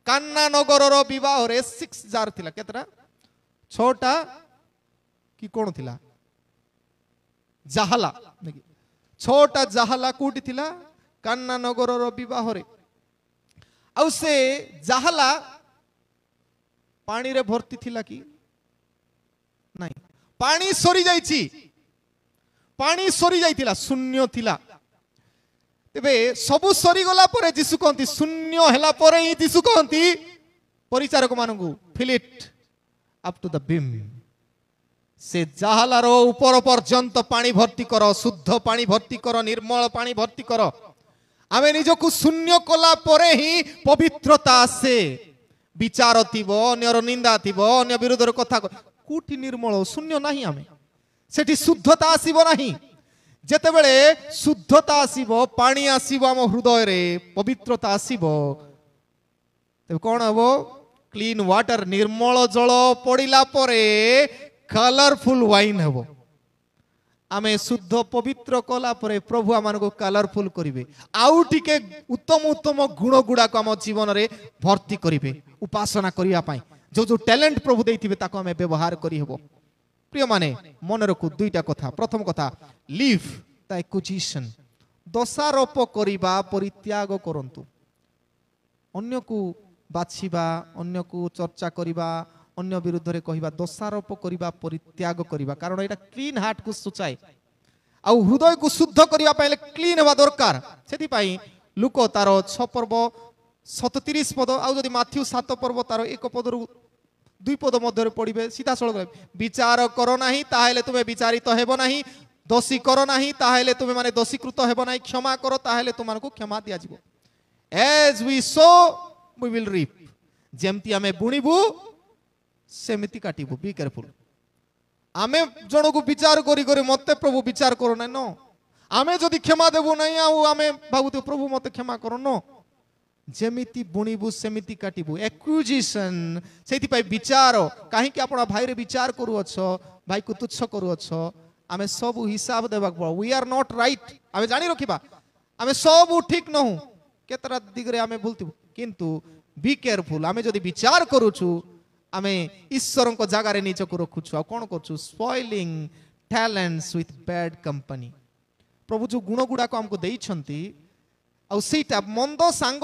कान्ना नगर रो विवाह रे 6 जार थिला केतरा 6टा कि कोन थिला जाहला 6टा जाहला कोठी थिला कान्ना नगर रो विवाह रे आ से जाहला पानी रे भर्ती थिला कि नहीं पानी सरी जाईची पानी सरी जाइथिला शून्य थिला तेबे सबु सरी गला परे जीसु कहंती शून्य हैला परे ही जीसु कहंती परिचारक मानकु fill it up to the brim से जाहलार ऊपर पर्यंत पानी भर्ती करो शुद्ध पानी भर्ती करो निर्मल पानी भर्ती करो आमे निजकु शून्य कला परे ही पवित्रता आसे विचार थिबो अन्यर निंदा थिबो अन्य विरोधर कथा कोठी निर्मल शून्य नाही आमे सेठी शुद्धता आसीबो नाही जेते बेले शुद्धता आसीबो पानी आसीबो आम हृदय रे पवित्रता आसीबो तब कोन हबो क्लीन वाटर निर्मल जल पड़िला परे कलरफुल वाइन हबो आमे शुद्ध पवित्र कला परे प्रभु आमानको कलरफुल करिवे आउ टिके उत्तम उत्तम गुण गुडा को आम जीवन रे भर्ती करिवे उपासना करिया पाई जो जो टैलेंट प्रभु देथिबे ताको आमे व्यवहार करि हबो प्रिय माने मन रखु दुईटा कथा प्रथम कथा लिव द एक्विजिशन दोषारोप करिबा परित्याग करंतु अन्य को बाछिबा अन्य को चर्चा करिबा अन्य विरुद्ध रे कहिबा दोषारोप करिबा परित्याग करिबा कारण एटा क्लीन हार्ट को सुचाए आ हृदय को शुद्ध करिबा पहिले क्लीन हेबा दरकार सेति पई लुक तार 6 पर्व 37 पद आ जदि माथ्यू 7 पर्व तार 1 पदरु 2 पद मध्य पढ़े सीधा सड़क विचार करो नहीं ताहेले तुम्हें विचारित हेबो नहीं दोषी करो नहीं ताहेले तुम्हें माने दोषीकृत हेबो नहीं क्षमा करो ताहेले तुमको क्षमा दिया जिवो as we sow we will reap जेमती आमे बुणीबू सेमिति काटिबू बी केयरफुल आमे जण को विचार करी करी मते प्रभु विचार करो ना नो आमे जदि क्षमा देबो नहीं आ आमे भाबुते प्रभु मते क्षमा करो नो जेमिति बुणीबू सेमिति काटिबू एक्विजिशन सेति पाई विचार काहे कि आपण भाई रे विचार करू अछो भाई को तुच्छ करू अछो आमे सब हिसाब देबा वी आर नॉट राइट आमे जानि रखिबा आमे सब ठीक नहु केतरा दिगरे आमे भूलतिबू किंतु बी केयरफुल आमे जदि विचार करूछु आमे ईश्वर को जागा रे नीचे को रखुछु आ कोन करछु spoiling talents with bad company प्रभु जो गुण गुडा को हमको देइछंती आ सेटा मंद सांग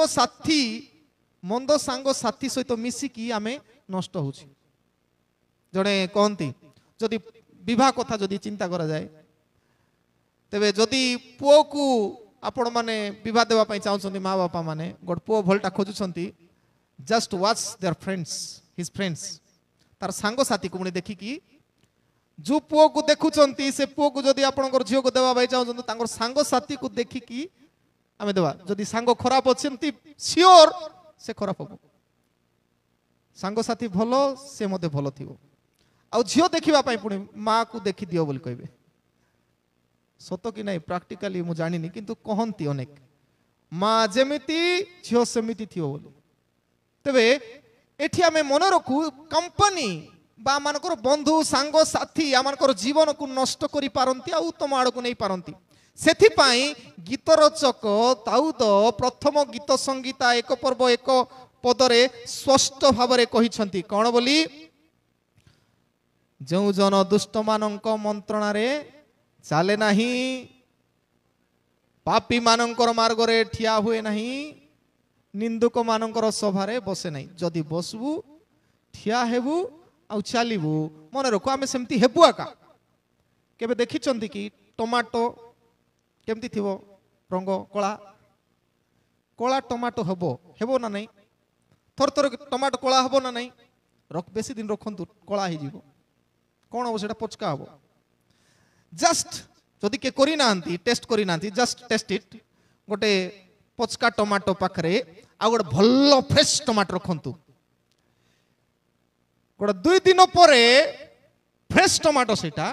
साथी सहित मिसिकी आमे नष्ट होछि जड़े कहती जदि विवाह कथा जदि चिंता करा जाए तेबे जदि पुओ को आपण माने विवाह देवा पई चाहउछंती माँ बापा माने गोट पुओ भलटा खोजुछंती just watch their friends his friends तार सांग साथी को मुने देखि कि जो पुओ को देखुछंती से पुओ को जदि आपणकर झियो को देवा पई चाहउछंती तांकर सांग साथी को देखि कि आमे देवा जदि सांग खराब अछंती सियोर से खराब हो सांग साथी भलो से मते भलो थिवो आ झियो देखिबा पई पुणी माँ को देखि दियो बोली कहबे सतो कि नहीं प्रैक्टिकली मु जानिनी किंतु कहंती अनेक माँ जेमिति झियो सेमिति थिवो बोली तबे एठी आमे मन रखु कंपनी बा मानकर बंधु सांग साथी आमानकर जीवन को नष्ट करि पारंती आ उत्तम आड़ को नहीं पारंती सेथि पाई गीत रचक ताउद प्रथम गीत संगीता 1 पर्व 1 पदरे स्पष्ट भाव रे कहिसंती कोन बोली जो जन दुष्ट मानक मंत्रणा रे चाले नाही पापी मानकर मार्ग रे ठिया हुए नाही निंदुक मानकर सभा रे बसे नाही जदि बसबू ठिया हेबू आ चालिबू मन रखो आमे सेमती हेबू आका केबे देखिचंती कि टमाटो केमती थिवो रंग कला कला टमाटो हेबो ना नहीं थर थर टमाटो कला हेबो ना नहीं बेसी दिन रखंतु कला ही जीवो कोन हो सेटा पचका हेबो जस्ट जदि के करी नांती टेस्ट करी नांती जस्ट टेस्ट इट गोटे पचका टमाटो पाखरे आ गोटे भल फ्रेश टमाटो रखंतु गोटे 2 दिन पर फ्रेश टमाटो सेटा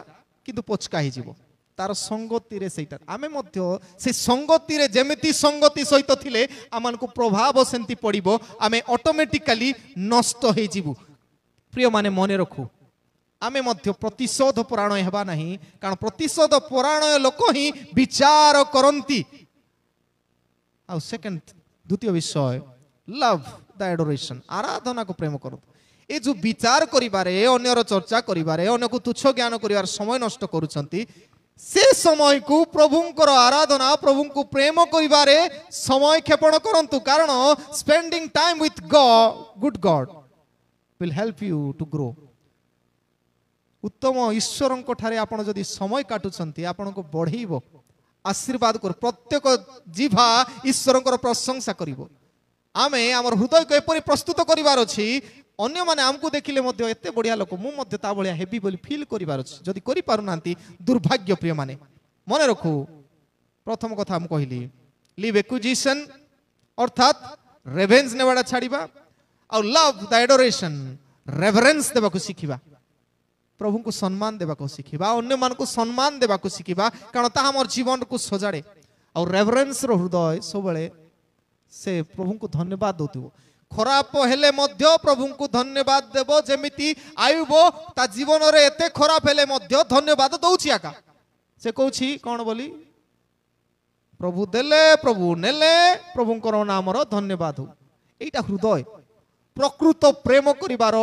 किंतु पचका ही जीवो तार संगति रे सेटा आमे मध्य से संगति रे जेमिति संगति सहित थिले आमानकु प्रभाव सेंति पड़िबो आमे ऑटोमेटिकली नष्ट हे जीवु प्रिय माने मने रखु आमे मध्य प्रतिशोध परायण हेबा नहीं कारण प्रतिशोध परायण लोक ही विचार करंती आ सेकंड द्वितीय विषय लव द एडोरेशन आराधना को प्रेम करो ए जो विचार करिबारे अन्यर चर्चा करिबारे अन्य को तुच्छ ज्ञान करिवार समय नष्ट करूछंती से समय को प्रभुंकर आराधना प्रभु को प्रेम करिबारे समय क्षेपण करंतु कारण spending time with good God will help you to grow उत्तम ईश्वर ठारे आपण जदि समय काटुछंती आपण को बढ़ेइबो आशीर्वाद कर प्रत्येक जीवा ईश्वर प्रशंसा करिवो आमे हमर हृदय को एपरि प्रस्तुत करिवार अछि अन्य माने हमको देखिले मध्य एते बढ़िया लोक मु मध्य ता बढ़िया हेबी बोली फील करिवार अछि जदि करि पारु नांती दुर्भाग्य प्रिय माने मने रखु प्रथम कथा हम कहिली लिव एक्विजिशन अर्थात रेवेंस नेवाडा छाड़ीबा और लव द एडोरेशन रेवरेंस देबा को सिखिबा प्रभु को सम्मान देबा को सिखिबा अन्य मान को सम्मान देबा को सिखिबा कारण ता हमर जीवन को सजाड़े और रेवरेंस रो हृदय सबले से प्रभु को धन्यवाद दोतिबो खराब हेले मध्य प्रभु को धन्यवाद देबो जेमिति आयुबो ता जीवन रे एते खराब हेले मध्य धन्यवाद दउछि आका से कहउछि कोन बोली प्रभु देले प्रभु नेले प्रभु को नाम रो धन्यवाद हो एटा हृदय प्रकृत प्रेम करिवार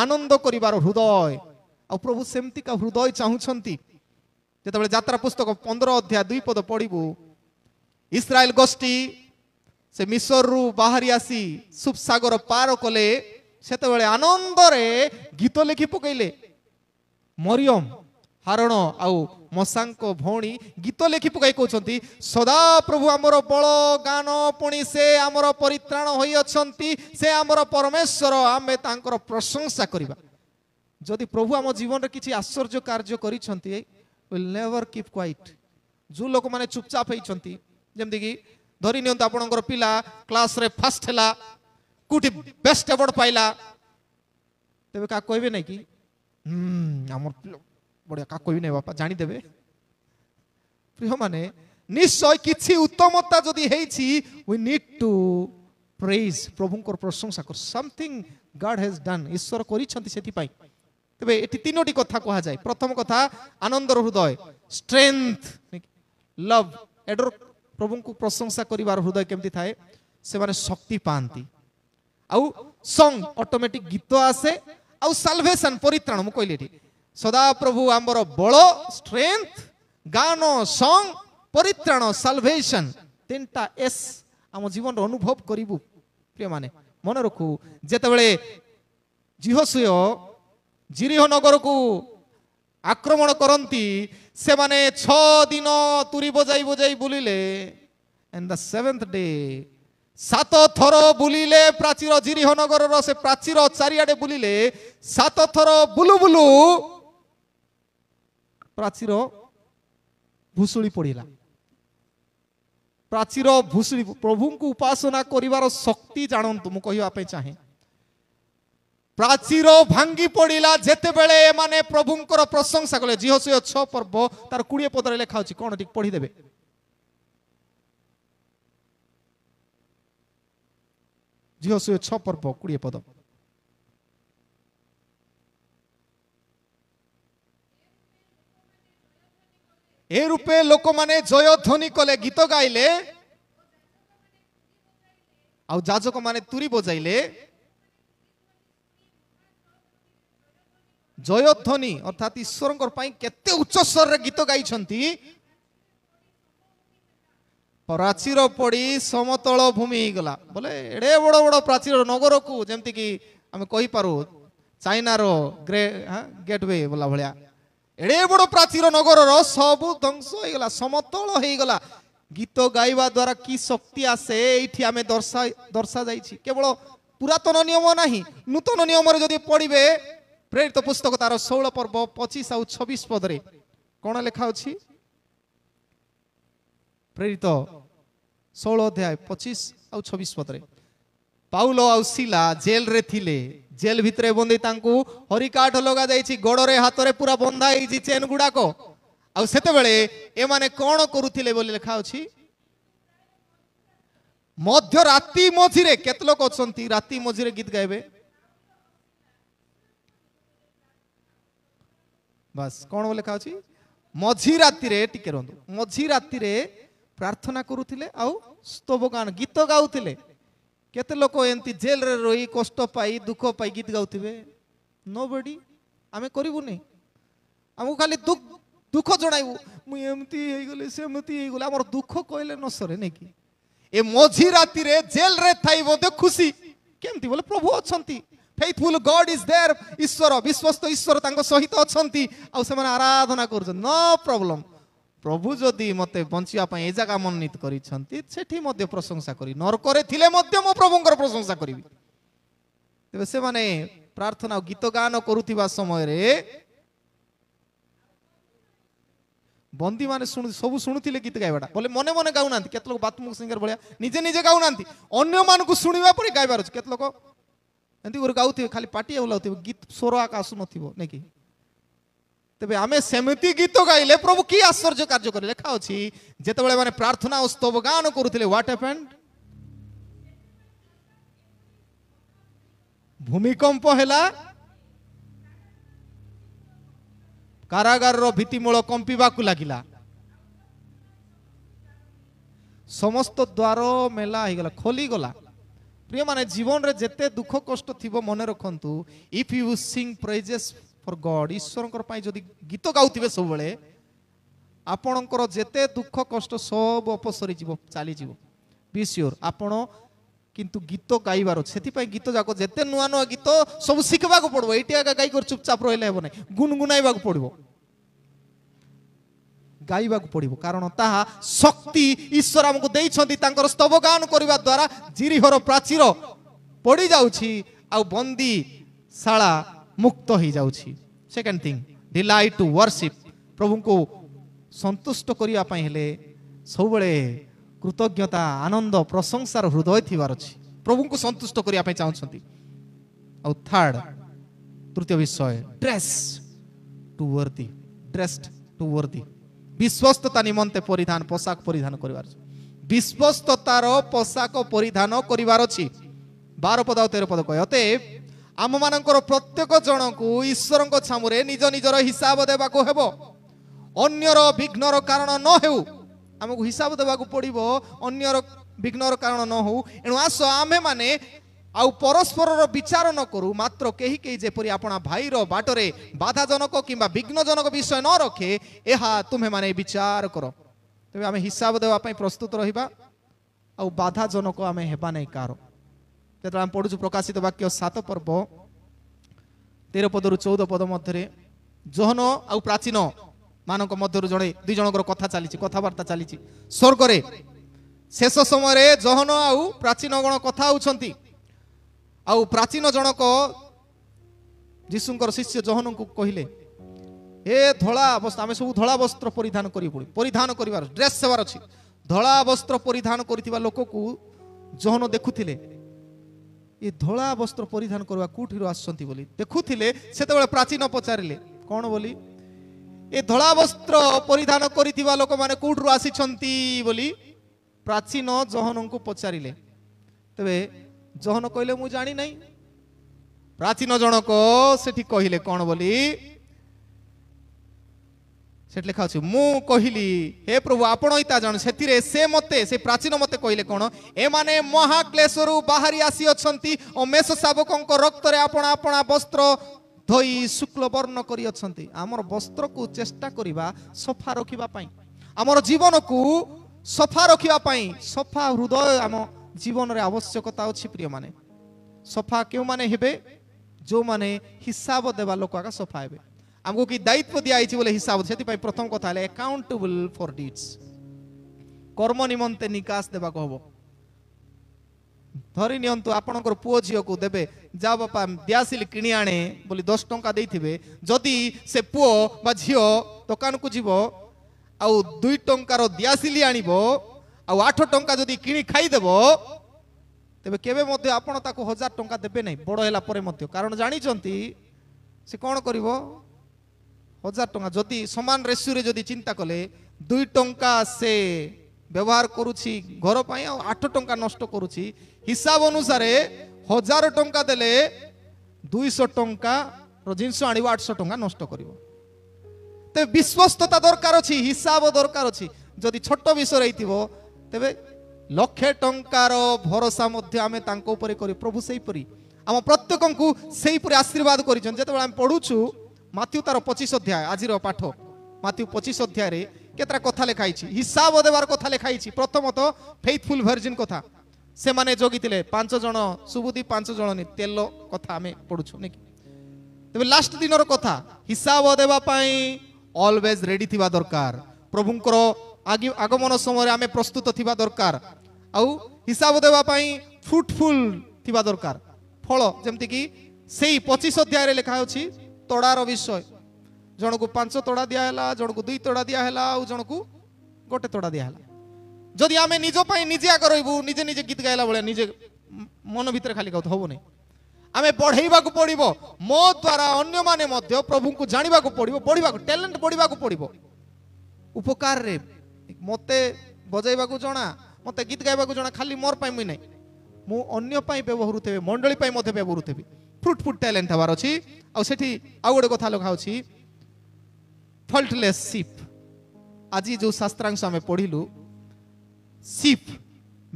आनंद करिवार हृदय और प्रभु सेमती का हृदय चाहूछंती जेतबेले यात्रा पुस्तक 15 अध्याय 2 पद पढ़िबू इस्राएल गोष्ठी से मिस्र रु बाहरी आसी सुप सागर पार कले सेतबेले आनंद रे गीत लिखि पकैले मरियम हारण आउ मसांक भौणी गीत लिखि पकाई कहउछंती सदा प्रभु हमर बळ गान पुणी से हमर परित्राण होई अछंती से हमर परमेश्वर आमे तांकर प्रशंसा करिबा जदि प्रभु आम जीवन रे किछि आश्चर्य कार्य करिसंती विल नेवर कीप क्वाइट जो लोक माने चुपचाप होइछंती जेमति कि धरि नियंत आपनकर पिला क्लास रे फर्स्ट हला कुटी बेस्ट अवार्ड पाइला तबे का कहबे नै कि हमर बढ़िया का कहबे नै बापा जानि देबे प्रिय माने निश्चय किछि उत्तमता जदि हेछि वी नीड टू प्रेज प्रभुंकर प्रशंसा कर समथिंग गॉड हैज डन ईश्वर करिसंती सेति पाई तबे एटी तीनोटी कथा कहा जाए प्रथम कथा आनंदर हृदय स्ट्रेंथ लव एडोर प्रभु को प्रशंसा करिवार हृदय केमती थाए से माने शक्ति पांती आउ सॉन्ग ऑटोमेटिक गीत आसे आउ साल्वेशन परित्राण मु कहली एटी सदा प्रभु हमर बळ स्ट्रेंथ गान सॉन्ग परित्राण साल्वेशन तीनटा एस हम जीवन रो अनुभव करिवु प्रिय माने मन रखु जेतेबेले जिहोशुय जिरिह नगर को आक्रमण करती से माने 6 दिन तुरी बजाई बजाई बुलिले एंड द 7th डे 7 थर बुलिले प्राचीर जिरिह नगर रो से प्राचीर चारियाडे बुलिले 7 थर बुलु बुलु प्राचीर भूसुड़ी पड़िला प्राचीर भूसुड़ी प्रभु को उपासना करिवार शक्ति जानंतु मु कहिवा पे चाहे प्राचीर भांगी पड़िला जेते बेले माने प्रभुंकर प्रशंसा कले जिहोशुय 6 पर्व तार 20 पद रे लेखा अछि कोन ठीक पढ़ी देबे जिहोशुय 6 पर्व 20 पद ए रूपे लोक माने जय ध्वनि कले गीत गाइले आ जाजक माने तुरी बजाइले जयध्वनि अर्थात ईश्वर केते उच्च स्वर रे गीत गाइछंती प्राचीर पड़ी समतल भूमि गला बोले एडे बड़ बड़ प्राचीर नगर को जेमति कि आमे कहि पारो चाइना रो गेटवे बोला भलिया एडे बड़ प्राचीर नगर रो सब ध्वंस हो गला समतल हो गला गीत गाइबा द्वारा की शक्ति आसे एठी आमे दर्शा जाइछि केवल पुरातन नियम नाही नूतन नियम रे जदि पढ़िबे प्रेरित पुस्तक तार 16 पर्व 25 और 26 पद रे कोन लेखा अछि प्रेरित 16 अध्याय 25 ଆଉ 26 पदरे पाउलो आउ सिला जेल रे थिले जेल भितरे बंदी तांकू हरिकाठ लगा जाइछि गोड़रे हातरे पूरा बंधा होइछि चेन गुडाको आउ सेते बेले ए माने कोन करूथिले बोली लिखा अछि मध्य राति मझिरे केत लोक अछंती राति मझिरे गीत गाइबे बस कोन बोले लिखा अछि मझी राति रे टिके रहंदु मझी राति रे प्रार्थना करूथिले आउ स्तव गान गीत गाउथिले केते लोक एंती जेल रे रही कष्ट पाई दुख पाई गीत गाउथिबे नोबडी आमे करिवु नै हमहु खाली दुख दुख जणाइबु मु एमती हेइ गले सेमती हेइ गले हमर दुख कहले न सरे नै कि ए मझी राति रे जेल रे थाई बोधे खुशी केमती बोले प्रभु अछंती फेथफुल गॉड इज देयर ईश्वर विश्वस्त ईश्वर तांको सहित अछंती आ से माने आराधना करछ नो प्रॉब्लम प्रभु जदि मते बंचिया पय ए जगह मनोनीत करिसंती सेठी मध्य प्रशंसा करी नरकरे थिले मध्य मो प्रभुंकर प्रशंसा करिवि तबे से माने प्रार्थना गीत गान करूथिबा समय रे बंदी माने सब शुणुथिले गीत गाइबाटा बोले मने मने गाउनांती केत लोक बाथरूम सिंगर भलिया निजे निजे गाउनांती अन्य मानकु सुनिबा परे गाइबार छ केत लोक एंती गुर गाउथिबे खाली पाटी उलाउथिबे गीत स्वर आकाश नथिबो नै कि तबे आमे सेमती गीत गाइले प्रभु की आश्चर्य कार्य करे लेखा अछि जेतेबेले माने प्रार्थना और स्तव गान करूथिले व्हाट हैपेंड भूमिकंप हैला कारागार रो भित्तिमूल कंपिबाकू लागिला समस्त द्वार मेला हो गला खोली गला प्रिय माने जीवन रे जेते दुख कष्ट थिबो मने रखंतु if you sing praises for God ईश्वरंकर पई जदी गीत गाउथिबे सब बेले आपणकर जेते दुख कष्ट सब अपसरी जीवो चाली जीवो बी श्योर आपण किंतु गीत गाइबार सेति पई गीत जाको जेते नुआ नुआ गीत सब सिखबा को पड़बो एटी आगा गाई कर चुपचाप रहले हेबो नै गुनगुनाइबा को पड़बो गाइबा को पड़बो कारण ताहा शक्ति ईश्वर हमको देइछंती तांकर स्तव गान करबा द्वारा जिरिहर प्राचीर पड़ी जाउछि आ बंदी शाला मुक्त हो जाउछि second thing delight to worship प्रभु को संतुष्ट करिया पई हेले सब बेले कृतज्ञता आनंद प्रशंसार हृदय थिबार अछि प्रभु को संतुष्ट करिया पई चाहछंती और थर्ड तृतीय विषय ड्रेस टू वर्दी ड्रेस्ड टू वर्दी विश्वस्तता निमंते परिधान पोशाक परिधान करिवार विश्वस्ततार पोशाक परिधान करिवार अछि 12 पद और 13 पद कहते आम मानकर प्रत्येक जन को ईश्वर छामुरे निज निजर हिसाब देवा को हेबो अन्यर विघ्नर कारण न हेउ आमको हिसाब देवा को पड़िबो अन्यर विघ्नर कारण न हो एणु आस आमे माने आउ परस्पर विचार न करू मात्र केही केही जेपरि आपणा भाईर बाटरे बाधाजनक किंबा विघ्नजनक विषय न रखे एहा तुम्हे माने विचार करो तबे आमे हिसाब देवा पई प्रस्तुत रहिबा आउ बाधाजनक आमे हेबा नै कार तेरा हम पढुछु प्रकाशित वाक्य 7 पर्व 13 पद रु 14 पद मध्यरे जोहन आउ प्राचीन मानक मध्यरु जणे दुई जनकर कथा चलीछि कथावार्ता चलीछि स्वर्ग रे शेष समय रे जोहन आउ प्राचीन गण कथा होछंती आउ प्राचीन जनक जीशुंकर शिष्य जोहन को कहिले हे धोला वस्त्र आमे सब धोला वस्त्र परिधान करी पड़ी परिधान करिवार ड्रेस सेवार अछि धोला वस्त्र परिधान करितिबा लोक को जोहन देखुथिले ये धोला वस्त्र परिधान करवा कोठिरो आसंती बोली देखुथिले सेतेबेले प्राचीन पचारिले कोन बोली ए धोला वस्त्र परिधान करितिबा लोक माने कोठिरो आसीछंती बोली प्राचीन जोहन को पचारिले तबे जोहन कहले मु जानि नै प्राचीन जनक सेठी कहिले कोन बोली सेठ लिखा अछि मु कहिली हे प्रभु आपण इता जान सेतिरे से मते से प्राचीन मते कहिले कोन ए माने महाक्लेशरु बाहरी आसी अछंती ओ मेष शावकंक रक्त रे आपण आपण वस्त्र धोई शुक्ल वर्ण करी अछंती हमर वस्त्र को चेष्टा करिबा सफा रखिबा पई हमर जीवन को सफा रखिबा पई सफा हृदय हम जीवन रे आवश्यकता अछि प्रिय माने सफा क्यों माने हेबे जो माने हिसाब देबा लोक का सफा हेबे हमको कि दायित्व दिया आइछि बोले हिसाब सेति पई प्रथम कथा ले अकाउंटेबल फॉर डीड्स कर्म निमंते निकास देबा को हबो धरि नियंतु आपनकर पुओ झियो को देबे जा बापा दियासिल किनी आणे बोली 10 टंका देइथिबे जदी से पुओ बा झियो दुकान को जीवो आउ 2 टंकार दियासिली आनिबो ଆଉ 8 ଟଙ୍କା ଯଦି କିଣି ଖାଇଦେବ ତେବେ କେବେ ମଧ୍ୟ ଆପଣ ତାକୁ 1000 ଟଙ୍କା ଦେବେ ନାହିଁ ବଡ଼ ହେଲା ପରେ ମଧ୍ୟ। କାରଣ ଜାଣିଛନ୍ତି ସେ କ'ଣ କରିବ 1000 ଟଙ୍କା ଯଦି ସମାନ ରେସିଓରେ ଯଦି ଚିନ୍ତା କଲେ 2 ଟଙ୍କା ସେ ବ୍ୟବହାର କରୁଛି ଘର ପାଇଁ ଆଉ 8 ଟଙ୍କା ନଷ୍ଟ କରୁଛି, ହିସାବ ଅନୁସାରେ 1000 ଟଙ୍କା ଦେଲେ 200 ଟଙ୍କାର ଜିନିଷ ଆଣିବ 800 ଟଙ୍କା ନଷ୍ଟ କରିବ। ତେବେ ବିଶ୍ୱସ୍ତତା ଦରକାର ଅଛି, ହିସାବ ଦରକାର ଅଛି। ଯଦି ଛୋଟ ବିଷୟ ହେଇଥିବ ତେବେ 1,00,000 ଟଙ୍କାର ଭରସା ମଧ୍ୟ ଆମେ ତାଙ୍କ ଉପରେ କରି ପ୍ରଭୁ ସେଇପରି ଆମ ପ୍ରତ୍ୟେକଙ୍କୁ ସେଇପରି ଆଶୀର୍ବାଦ କରିଛନ୍ତି। ଯେତେବେଳେ ଆମେ ପଢୁଛୁ ମାଥ୍ୟୁ ତାର 25 ଅଧ୍ୟାୟ, ଆଜିର ପାଠ ମାଥ୍ୟୁ 25 ଅଧ୍ୟାୟରେ କେତେଟା କଥା ଲେଖା ହେଇଛି, ହିସାବ ଦେବାର କଥା ଲେଖା ହେଇଛି। ପ୍ରଥମତଃ ଫେଥଫୁଲ ଭର୍ଜିନ କଥା, ସେମାନେ ଜଗିଥିଲେ 5 ଜଣ ସୁବୁଦ୍ଧି 5 ଜଣ ତେଲ କଥା ଆମେ ପଢୁଛୁ ନାକି। ତେବେ ଲାଷ୍ଟ ଦିନର କଥା, ହିସାବ ଦେବା ପାଇଁ ଅଲୱେଜ ରେଡି ଥିବା ଦରକାର। ପ୍ରଭୁଙ୍କର আগমন সময় আমি প্রস্তুত থিবা দরকার। আউ হিসাব দেওয়া পাই ফ্রুটফুল থিবা দরকার। ফল যেমতি কি সেই 25 অধ্যায়ে লেখা আছে তড়ার বিষয়, জনকু 5 তড়া দিয়া হেলা, জনকু 2 তড়া দিয়া হেলা, আউ জনকু গোটে তড়া দিয়া হেলা। যদি আমি নিজ পাই নিজে আগ রইবু, নিজে নিজে গীত গাইলা বলে নিজে মন ভিতরে খালি গাউত হবো নাই। আমি বঢ়াইবাকু পড়িব, মো দ্বারা অন্য মানে মধ্য প্রভুଙ୍କୁ জানিবাকু পড়িব, পড়িবাকু ট্যালেন্ট পড়িবাকু পড়িব। উপকার রে মতে বজাইবাকু জনা, মতে গীত গাইবাকু জনা, খালি মোর পাই মুই নাই, মু অন্য পাই ব্যবহৃত হেবি, মন্ডলী পাই মধ্যে ব্যবহৃত হেবি। ফ্রুটফুল ট্যালেন্ট হবার ଅଛି। ଆଉ সেটি ଆଉ ଗୋଟେ কথা লেখা ଅଛି ফল্টলেস শিপ। আজি যে শাস্ত্রাংশ আমি পড়িলু, শিপ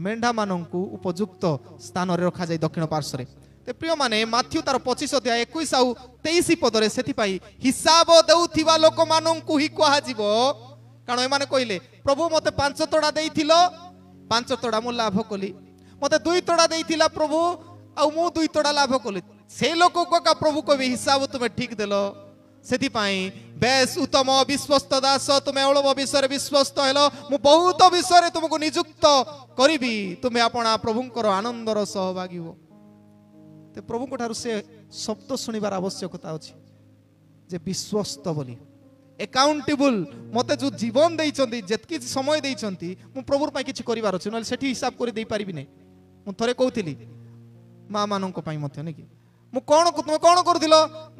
মেଣ୍ଢା ମାନଙ୍କୁ ଉପଯୁକ୍ତ ସ୍ଥାନରେ ରଖାଯାଇ ଦକ୍ଷିଣ ପାର୍ଶ୍ୱରେ। তে প্রিয় মানে মাথ্যু তার 25 অধ্যায় 21 ଆଉ 23 পদରେ ସେଥିପାଇଁ ହିସାବ ଦେଉଥିବା ଲୋକମାନଙ୍କୁ ହିଁ କୁହାଯିବ। କାରଣ ଏମାନେ କହିଲେ ପ୍ରଭୁ ମତେ 5 ତୋଡ଼ା ଦେଇଥିଲ, 5 ତୋଡ଼ା ମୁଁ ଲାଭ କଲି, ମତେ 2 ତୋଡ଼ା ଦେଇଥିଲା ପ୍ରଭୁ ଆଉ ମୁଁ 2 ତୋଡ଼ା ଲାଭ କଲି। সেই ଲୋକକୁ କା ପ୍ରଭୁ କହିବେ ହିସାବ ତୁମେ ଠିକ ଦେଲ, ସେଥିପାଇଁ ବେଶ ଉତ୍ତମ ବିଶ୍ୱସ୍ତ ଦାସ, ତୁମେ ଅଳପ ବିଷୟରେ ବିଶ୍ୱସ୍ତ ହେଲ, ମୁଁ ବହୁତ ବିଷୟରେ ତୁମକୁ ନିଯୁକ୍ତ କରିବି, ତୁମେ ଆପଣା ପ୍ରଭୁଙ୍କର ଆନନ୍ଦର ସହଭାଗୀ ହୁଅ। তে প্রভুଙ୍କ ଠାରୁ ସେ ଶବ୍ଦ ଶୁଣିବାର ଆବଶ୍ୟକତା ଅଛି ଯେ ବିଶ୍ୱସ୍ତ ବୋଲି, ଏକାଉଣ୍ଟେବୁଲ। ମତେ ଯୋଉ ଜୀବନ ଦେଇଛନ୍ତି, ଯେତିକି ସମୟ ଦେଇଛନ୍ତି, ମୁଁ ପ୍ରଭୁର ପାଇଁ କିଛି କରିବାର ଅଛି, ନହେଲେ ସେଠି ହିସାବ କରି ଦେଇ ପାରିବି ନାହିଁ। ମୁଁ ଥରେ କହୁଥିଲି ମା ମାନଙ୍କ ପାଇଁ ମଧ୍ୟ ନାକି, ମୁଁ ତୁମେ କ'ଣ କରୁଥିଲ?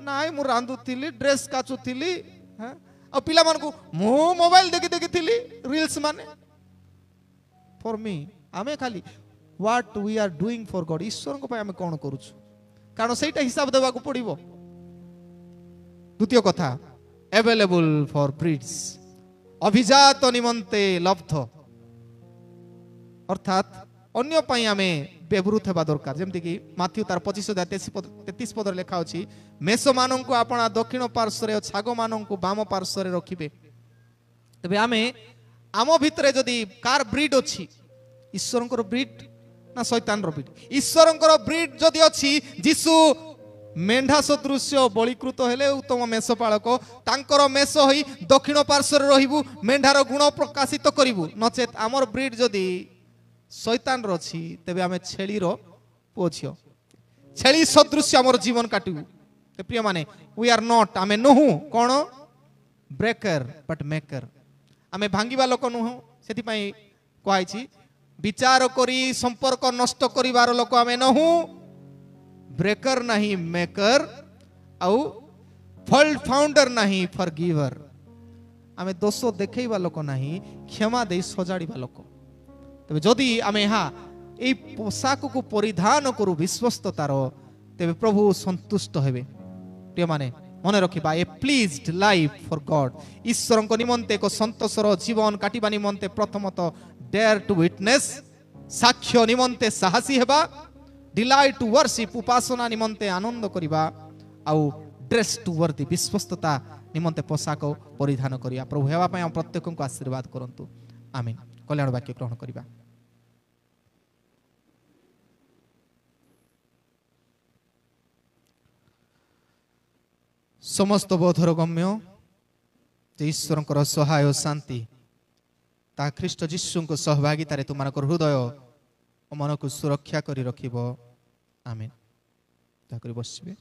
ନାଇଁ ମୁଁ ରାନ୍ଧୁଥିଲି, ଡ୍ରେସ୍ କାଚୁଥିଲି, ଆଉ ପିଲାମାନଙ୍କୁ ମୁଁ ମୋବାଇଲ ଦେଖିଥିଲି, ରିଲ୍ସ ମାନେ। ଫର ମି ଆମେ ଖାଲି what we are doing for God, ଈଶ୍ୱରଙ୍କ ପାଇଁ ଆମେ କ'ଣ କରୁଛୁ, କାରଣ ସେଇଟା ହିସାବ ଦେବାକୁ ପଡ଼ିବ। ଦ୍ୱିତୀୟ କଥା, available for breeds, ଅଭିଜାତ ନିମନ୍ତେ ଲବ୍ଧ, ଅର୍ଥାତ୍ ଅନ୍ୟ ପାଇଁ ଆମେ ବ୍ୟବହୃତ ହେବା ଦରକାର। ଯେମିତିକି ମାଥ୍ୟୁ ତାର 25-33 ପଦରେ ଲେଖା ଅଛି, ମେଷମାନଙ୍କୁ ଆପଣା ଦକ୍ଷିଣ ପାର୍ଶ୍ୱରେ, ଛାଗମାନଙ୍କୁ ବାମ ପାର୍ଶ୍ୱରେ ରଖିବେ। ତେବେ ଆମେ ଆମ ଭିତରେ ଯଦି କାର ବ୍ରିଡ୍ ଅଛି, ଈଶ୍ୱରଙ୍କର ବ୍ରିଡ୍ ନା ଶୈତାନର ବ୍ରିଡ୍? ଈଶ୍ୱରଙ୍କର ବ୍ରିଡ୍ ଯଦି ଅଛି, ଯୀଶୁ ମେଣ୍ଢା ସଦୃଶ୍ୟ ବଳୀକୃତ ହେଲେ ଉତ୍ତମ ମେଷପାଳକ, ତାଙ୍କର ମେଷ ହୋଇ ଦକ୍ଷିଣ ପାର୍ଶ୍ୱରେ ରହିବୁ, ମେଣ୍ଢାର ଗୁଣ ପ୍ରକାଶିତ କରିବୁ। ନଚେତ୍ ଆମର ବ୍ରିଡ୍ ଯଦି ଶୈତାନର ଅଛି, ତେବେ ଆମେ ଛେଳିର ପୁଅ ଝିଅ, ଛେଳି ସଦୃଶ୍ୟ ଆମର ଜୀବନ କାଟିବୁ। ପ୍ରିୟ ମାନେ, we are not, ଆମେ ନୁହଁ କ'ଣ ବ୍ରେକର ବଟ୍ ମେକର। ଆମେ ଭାଙ୍ଗିବା ଲୋକ ନୁହଁ, ସେଥିପାଇଁ କୁହାଯାଇଛି ବିଚାର କରି ସମ୍ପର୍କ ନଷ୍ଟ କରିବାର ଲୋକ ଆମେ ନୁହଁ, ବ୍ରେକର ନାହିଁ ମେକର, ଆଉ ଫଲ୍ଟ ଫାଉଣ୍ଡର ନାହିଁ ଫରଗିଭର। ଆମେ ଦୋଷ ଦେଖେଇବା ଲୋକ ନାହିଁ, କ୍ଷମା ଦେଇ ସଜାଡ଼ିବା ଲୋକ। ତେବେ ଯଦି ଆମେ এই পোশাকକୁ ପରିଧାନ କରୁ ବିଶ୍ୱସ୍ତତାର, ତେବେ ପ୍ରଭୁ ସନ୍ତୁଷ୍ଟ ହେବେ। ପ୍ରିୟମାନେ ମନେ ରଖିବା, ଏ ପ୍ଲିଜ୍ଡ ଲାଇଫ୍ ଫର୍ ଗଡ୍, ଈଶ୍ୱରଙ୍କ ନିମନ୍ତେ ଏକ ସନ୍ତୋଷର ଜୀବନ କାଟିବା ନିମନ୍ତେ ପ୍ରଥମତଃ ଡେୟାର ଟୁ ୱିଟନେସ୍, ସାକ୍ଷ୍ୟ ନିମନ୍ତେ ସାହସୀ ହେବା, ଡିଲାଇଟ୍ ଟୁ ୱର୍ସିପ୍, ଉପାସନା ନିମନ୍ତେ ଆନନ୍ଦ କରିବା, ଆଉ ଡ୍ରେସ୍ ଟୁ ୱର୍ଦି, ବିଶ୍ୱସ୍ତତା ନିମନ୍ତେ ପୋଷାକ ପରିଧାନ କରିବା। ପ୍ରଭୁ ହେବା ପାଇଁ ଆମ ପ୍ରତ୍ୟେକଙ୍କୁ ଆଶୀର୍ବାଦ କରନ୍ତୁ। ଆମିନ୍। କଲ୍ୟାଣ ବାକ୍ୟ ଗ୍ରହଣ କରିବା। ସମସ୍ତ ବୋଧର ଗମ୍ୟ ଯେ ଈଶ୍ୱରଙ୍କର ସହାୟ ଶାନ୍ତି ତା ଖ୍ରୀଷ୍ଟ ଯୀଶୁଙ୍କ ସହଭାଗିତାରେ ତୁମମାନଙ୍କର ହୃଦୟ ଓ ମନକୁ ସୁରକ୍ଷା କରି ରଖିବ। ଆମେନ୍। ଦୟାକରି ବସିବେ।